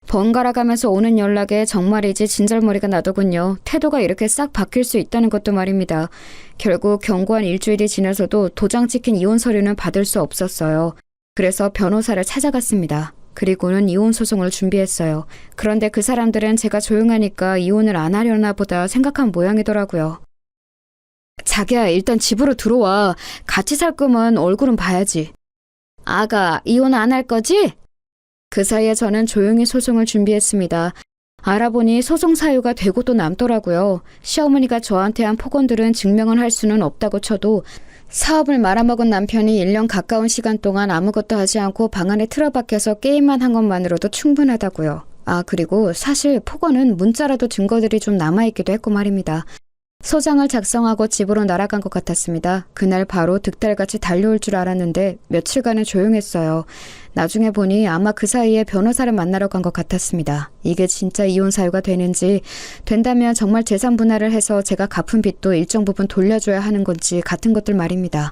번갈아 가면서 오는 연락에 정말이지 진절머리가 나더군요. 태도가 이렇게 싹 바뀔 수 있다는 것도 말입니다. 결국 경고한 일주일이 지나서도 도장 찍힌 이혼 서류는 받을 수 없었어요. 그래서 변호사를 찾아갔습니다. 그리고는 이혼 소송을 준비했어요. 그런데 그 사람들은 제가 조용하니까 이혼을 안 하려나 보다 생각한 모양이더라고요. 자기야, 일단 집으로 들어와. 같이 살 거면 얼굴은 봐야지. 아가, 이혼 안 할 거지? 그 사이에 저는 조용히 소송을 준비했습니다. 알아보니 소송 사유가 되고 또 남더라고요. 시어머니가 저한테 한 폭언들은 증명을 할 수는 없다고 쳐도 사업을 말아먹은 남편이 1년 가까운 시간 동안 아무것도 하지 않고 방 안에 틀어박혀서 게임만 한 것만으로도 충분하다고요. 아, 그리고 사실 폭언은 문자라도 증거들이 좀 남아있기도 했고 말입니다. 소장을 작성하고 집으로 날아간 것 같았습니다. 그날 바로 득달같이 달려올 줄 알았는데 며칠간은 조용했어요. 나중에 보니 아마 그 사이에 변호사를 만나러 간 것 같았습니다. 이게 진짜 이혼 사유가 되는지, 된다면 정말 재산 분할을 해서 제가 갚은 빚도 일정 부분 돌려줘야 하는 건지 같은 것들 말입니다.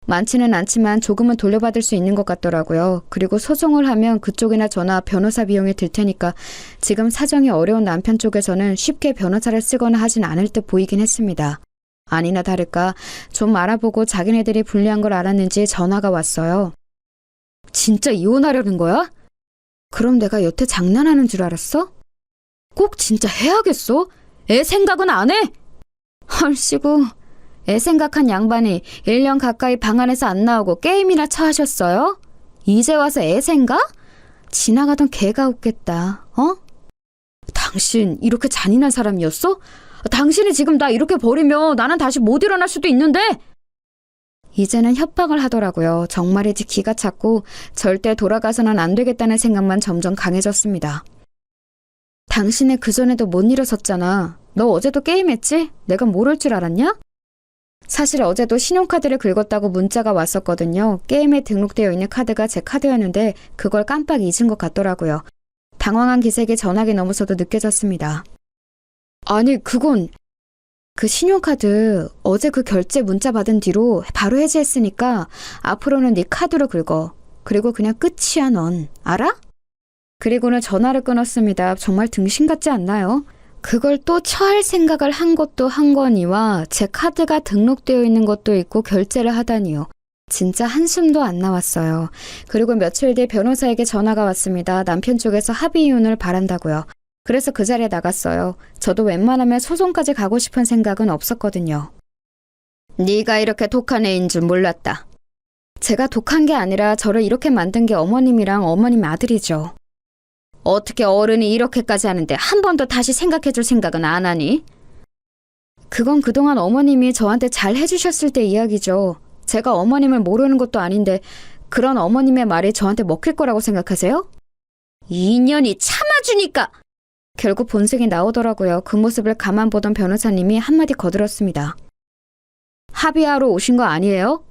많지는 않지만 조금은 돌려받을 수 있는 것 같더라고요. 그리고 소송을 하면 그쪽이나 저나 변호사 비용이 들 테니까 지금 사정이 어려운 남편 쪽에서는 쉽게 변호사를 쓰거나 하진 않을 듯 보이긴 했습니다. 아니나 다를까 좀 알아보고 자기네들이 불리한 걸 알았는지 전화가 왔어요. 진짜 이혼하려는 거야? 그럼 내가 여태 장난하는 줄 알았어? 꼭 진짜 해야겠어? 애 생각은 안 해? 헐씨구, 애 생각한 양반이 1년 가까이 방 안에서 안 나오고 게임이나 처하셨어요? 이제 와서 애 생각? 지나가던 개가 웃겠다. 어? 당신 이렇게 잔인한 사람이었어? 당신이 지금 나 이렇게 버리면 나는 다시 못 일어날 수도 있는데! 이제는 협박을 하더라고요. 정말이지 기가 찼고 절대 돌아가서는 안 되겠다는 생각만 점점 강해졌습니다. 당신은 그전에도 못 일어섰잖아. 너 어제도 게임했지? 내가 모를 줄 알았냐? 사실 어제도 신용카드를 긁었다고 문자가 왔었거든요. 게임에 등록되어 있는 카드가 제 카드였는데 그걸 깜빡 잊은 것 같더라고요. 당황한 기색이 전화기 너머서도 느껴졌습니다. 아니, 그건 그 신용카드 어제 그 결제 문자 받은 뒤로 바로 해지했으니까 앞으로는 네 카드로 긁어. 그리고 그냥 끝이야 넌. 알아? 그리고는 전화를 끊었습니다. 정말 등신 같지 않나요? 그걸 또 처할 생각을 한 것도 한 거니와 제 카드가 등록되어 있는 것도 있고 결제를 하다니요. 진짜 한숨도 안 나왔어요. 그리고 며칠 뒤 변호사에게 전화가 왔습니다. 남편 쪽에서 합의 이혼을 바란다고요. 그래서 그 자리에 나갔어요. 저도 웬만하면 소송까지 가고 싶은 생각은 없었거든요. 네가 이렇게 독한 애인 줄 몰랐다. 제가 독한 게 아니라 저를 이렇게 만든 게 어머님이랑 어머님 아들이죠. 어떻게 어른이 이렇게까지 하는데 한 번도 다시 생각해줄 생각은 안 하니? 그건 그동안 어머님이 저한테 잘 해주셨을 때 이야기죠. 제가 어머님을 모르는 것도 아닌데 그런 어머님의 말이 저한테 먹힐 거라고 생각하세요? 2년이 참아주니까! 결국 본색이 나오더라고요. 그 모습을 가만 보던 변호사님이 한마디 거들었습니다. 합의하러 오신 거 아니에요?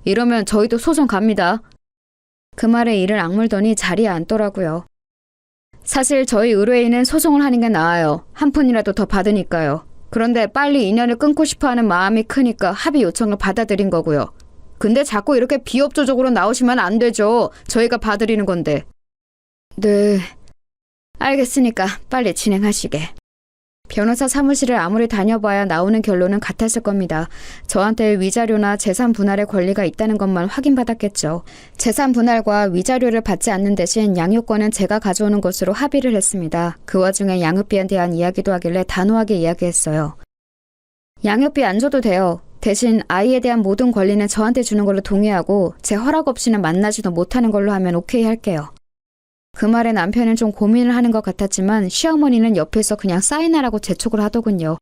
이러면 저희도 소송 갑니다. 그 말에 이를 악물더니 자리에 앉더라고요. 사실 저희 의뢰인은 소송을 하는 게 나아요. 한 푼이라도 더 받으니까요. 그런데 빨리 인연을 끊고 싶어하는 마음이 크니까 합의 요청을 받아들인 거고요. 근데 자꾸 이렇게 비협조적으로 나오시면 안 되죠. 저희가 봐드리는 건데. 네, 알겠으니까 빨리 진행하시게. 변호사 사무실을 아무리 다녀봐야 나오는 결론은 같았을 겁니다. 저한테 위자료나 재산 분할의 권리가 있다는 것만 확인받았겠죠. 재산 분할과 위자료를 받지 않는 대신 양육권은 제가 가져오는 것으로 합의를 했습니다. 그 와중에 양육비에 대한 이야기도 하길래 단호하게 이야기했어요. 양육비 안 줘도 돼요. 대신 아이에 대한 모든 권리는 저한테 주는 걸로 동의하고 제 허락 없이는 만나지도 못하는 걸로 하면 오케이 할게요. 그 말에 남편은 좀 고민을 하는 것 같았지만 시어머니는 옆에서 그냥 사인하라고 재촉을 하더군요.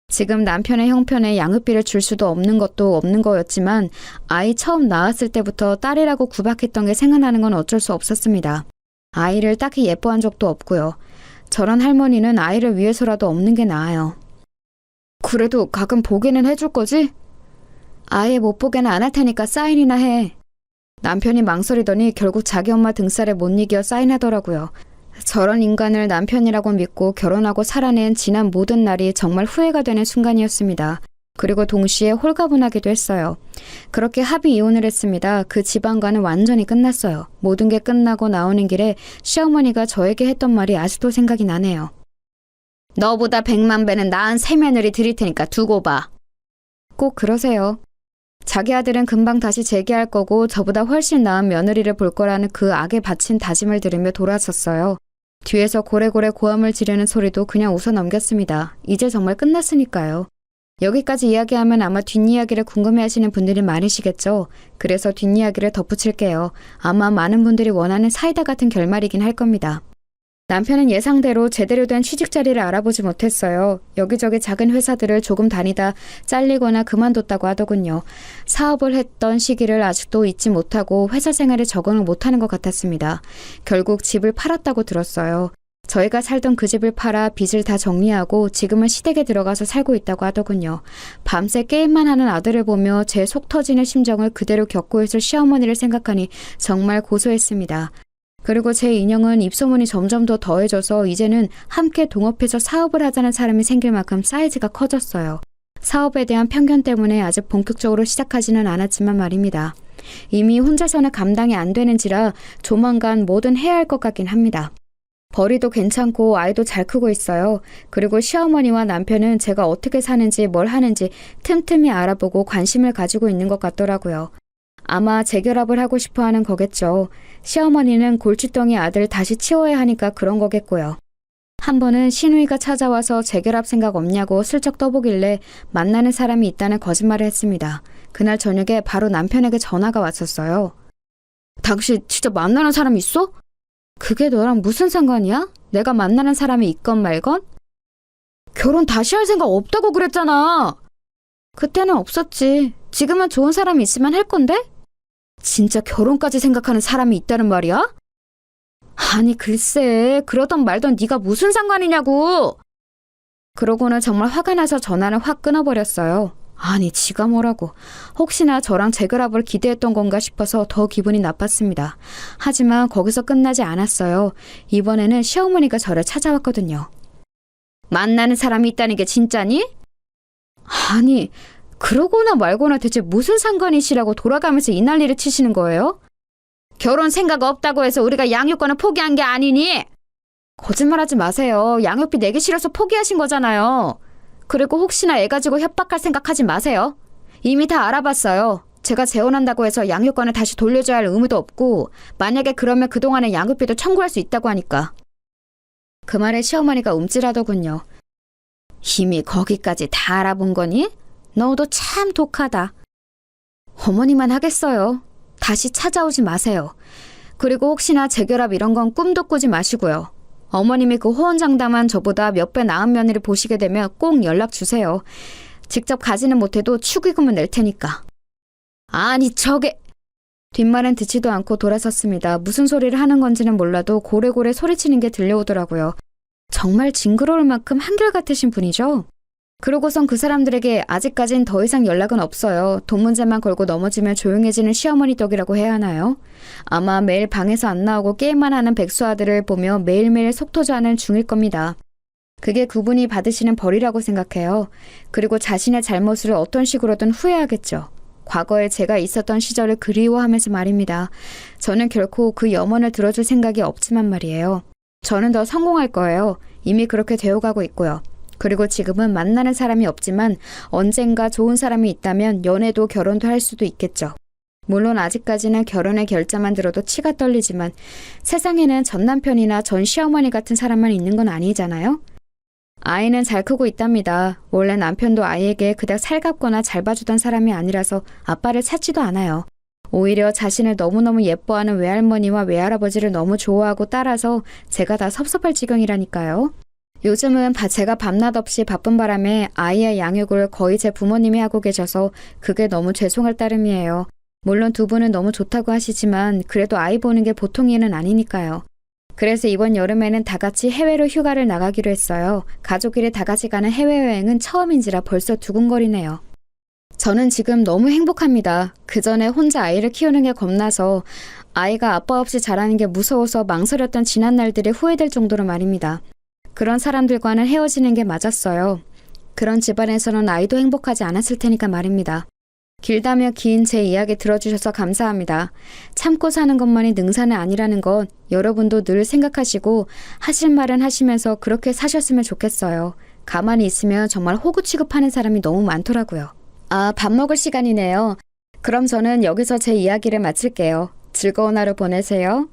지금 남편의 형편에 양육비를 줄 수도 없는 것도 없는 거였지만 아이 처음 낳았을 때부터 딸이라고 구박했던 게 생각나는 건 어쩔 수 없었습니다. 아이를 딱히 예뻐한 적도 없고요. 저런 할머니는 아이를 위해서라도 없는 게 나아요. 그래도 가끔 보게는 해줄 거지? 아예 못 보게는 안 할 테니까 사인이나 해. 남편이 망설이더니 결국 자기 엄마 등살에 못 이겨 사인하더라고요. 저런 인간을 남편이라고 믿고 결혼하고 살아낸 지난 모든 날이 정말 후회가 되는 순간이었습니다. 그리고 동시에 홀가분하기도 했어요. 그렇게 합의 이혼을 했습니다. 그 집안과는 완전히 끝났어요. 모든 게 끝나고 나오는 길에 시어머니가 저에게 했던 말이 아직도 생각이 나네요. 너보다 100만 배는 나은 새 며느리 드릴 테니까 두고 봐. 꼭 그러세요. 자기 아들은 금방 다시 재기할 거고 저보다 훨씬 나은 며느리를 볼 거라는 그 악에 바친 다짐을 들으며 돌아섰어요. 뒤에서 고래고래 고함을 지르는 소리도 그냥 웃어 넘겼습니다. 이제 정말 끝났으니까요. 여기까지 이야기하면 아마 뒷이야기를 궁금해하시는 분들이 많으시겠죠. 그래서 뒷이야기를 덧붙일게요. 아마 많은 분들이 원하는 사이다 같은 결말이긴 할 겁니다. 남편은 예상대로 제대로 된 취직 자리를 알아보지 못했어요. 여기저기 작은 회사들을 조금 다니다 잘리거나 그만뒀다고 하더군요. 사업을 했던 시기를 아직도 잊지 못하고 회사 생활에 적응을 못하는 것 같았습니다. 결국 집을 팔았다고 들었어요. 저희가 살던 그 집을 팔아 빚을 다 정리하고 지금은 시댁에 들어가서 살고 있다고 하더군요. 밤새 게임만 하는 아들을 보며 제 속 터지는 심정을 그대로 겪고 있을 시어머니를 생각하니 정말 고소했습니다. 그리고 제 인형은 입소문이 점점 더 더해져서 이제는 함께 동업해서 사업을 하자는 사람이 생길 만큼 사이즈가 커졌어요. 사업에 대한 편견 때문에 아직 본격적으로 시작하지는 않았지만 말입니다. 이미 혼자서는 감당이 안 되는지라 조만간 뭐든 해야 할 것 같긴 합니다. 벌이도 괜찮고 아이도 잘 크고 있어요. 그리고 시어머니와 남편은 제가 어떻게 사는지 뭘 하는지 틈틈이 알아보고 관심을 가지고 있는 것 같더라고요. 아마 재결합을 하고 싶어 하는 거겠죠. 시어머니는 골칫덩이 아들 다시 치워야 하니까 그런 거겠고요. 한 번은 신우이가 찾아와서 재결합 생각 없냐고 슬쩍 떠보길래 만나는 사람이 있다는 거짓말을 했습니다. 그날 저녁에 바로 남편에게 전화가 왔었어요. 당신 진짜 만나는 사람 있어? 그게 너랑 무슨 상관이야? 내가 만나는 사람이 있건 말건? 결혼 다시 할 생각 없다고 그랬잖아. 그때는 없었지. 지금은 좋은 사람이 있으면 할 건데? 진짜 결혼까지 생각하는 사람이 있다는 말이야? 아니 글쎄 그러던 말던 네가 무슨 상관이냐고. 그러고는 정말 화가 나서 전화를 확 끊어버렸어요. 아니 지가 뭐라고. 혹시나 저랑 재결합을 기대했던 건가 싶어서 더 기분이 나빴습니다. 하지만 거기서 끝나지 않았어요. 이번에는 시어머니가 저를 찾아왔거든요. 만나는 사람이 있다는 게 진짜니? 아니 그러거나 말거나 대체 무슨 상관이시라고 돌아가면서 이 난리를 치시는 거예요? 결혼 생각 없다고 해서 우리가 양육권을 포기한 게 아니니? 거짓말하지 마세요. 양육비 내기 싫어서 포기하신 거잖아요. 그리고 혹시나 애 가지고 협박할 생각하지 마세요. 이미 다 알아봤어요. 제가 재혼한다고 해서 양육권을 다시 돌려줘야 할 의무도 없고 만약에 그러면 그동안의 양육비도 청구할 수 있다고 하니까. 그 말에 시어머니가 움찔하더군요. 이미 거기까지 다 알아본 거니? 너도 참 독하다. 어머니만 하겠어요. 다시 찾아오지 마세요. 그리고 혹시나 재결합 이런 건 꿈도 꾸지 마시고요. 어머님이 그 호언장담한 저보다 몇 배 나은 며느리 보시게 되면 꼭 연락 주세요. 직접 가지는 못해도 축의금은 낼 테니까. 아니 저게... 뒷말은 듣지도 않고 돌아섰습니다. 무슨 소리를 하는 건지는 몰라도 고래고래 소리치는 게 들려오더라고요. 정말 징그러울 만큼 한결같으신 분이죠? 그러고선 그 사람들에게 아직까진 더 이상 연락은 없어요. 돈 문제만 걸고 넘어지면 조용해지는 시어머니 덕이라고 해야 하나요? 아마 매일 방에서 안 나오고 게임만 하는 백수 아들을 보며 매일매일 속 터져하는 중일 겁니다. 그게 그분이 받으시는 벌이라고 생각해요. 그리고 자신의 잘못을 어떤 식으로든 후회하겠죠. 과거에 제가 있었던 시절을 그리워하면서 말입니다. 저는 결코 그 염원을 들어줄 생각이 없지만 말이에요. 저는 더 성공할 거예요. 이미 그렇게 되어가고 있고요. 그리고 지금은 만나는 사람이 없지만 언젠가 좋은 사람이 있다면 연애도 결혼도 할 수도 있겠죠. 물론 아직까지는 결혼의 결자만 들어도 치가 떨리지만 세상에는 전 남편이나 전 시어머니 같은 사람만 있는 건 아니잖아요. 아이는 잘 크고 있답니다. 원래 남편도 아이에게 그닥 살갑거나 잘 봐주던 사람이 아니라서 아빠를 찾지도 않아요. 오히려 자신을 너무너무 예뻐하는 외할머니와 외할아버지를 너무 좋아하고 따라서 제가 다 섭섭할 지경이라니까요. 요즘은 제가 밤낮 없이 바쁜 바람에 아이의 양육을 거의 제 부모님이 하고 계셔서 그게 너무 죄송할 따름이에요. 물론 두 분은 너무 좋다고 하시지만 그래도 아이 보는 게 보통 일은 아니니까요. 그래서 이번 여름에는 다 같이 해외로 휴가를 나가기로 했어요. 가족끼리 다 같이 가는 해외여행은 처음인지라 벌써 두근거리네요. 저는 지금 너무 행복합니다. 그 전에 혼자 아이를 키우는 게 겁나서 아이가 아빠 없이 자라는 게 무서워서 망설였던 지난 날들이 후회될 정도로 말입니다. 그런 사람들과는 헤어지는 게 맞았어요. 그런 집안에서는 아이도 행복하지 않았을 테니까 말입니다. 길다며 긴 제 이야기 들어주셔서 감사합니다. 참고 사는 것만이 능사는 아니라는 것 여러분도 늘 생각하시고 하실 말은 하시면서 그렇게 사셨으면 좋겠어요. 가만히 있으면 정말 호구 취급하는 사람이 너무 많더라고요. 아, 밥 먹을 시간이네요. 그럼 저는 여기서 제 이야기를 마칠게요. 즐거운 하루 보내세요.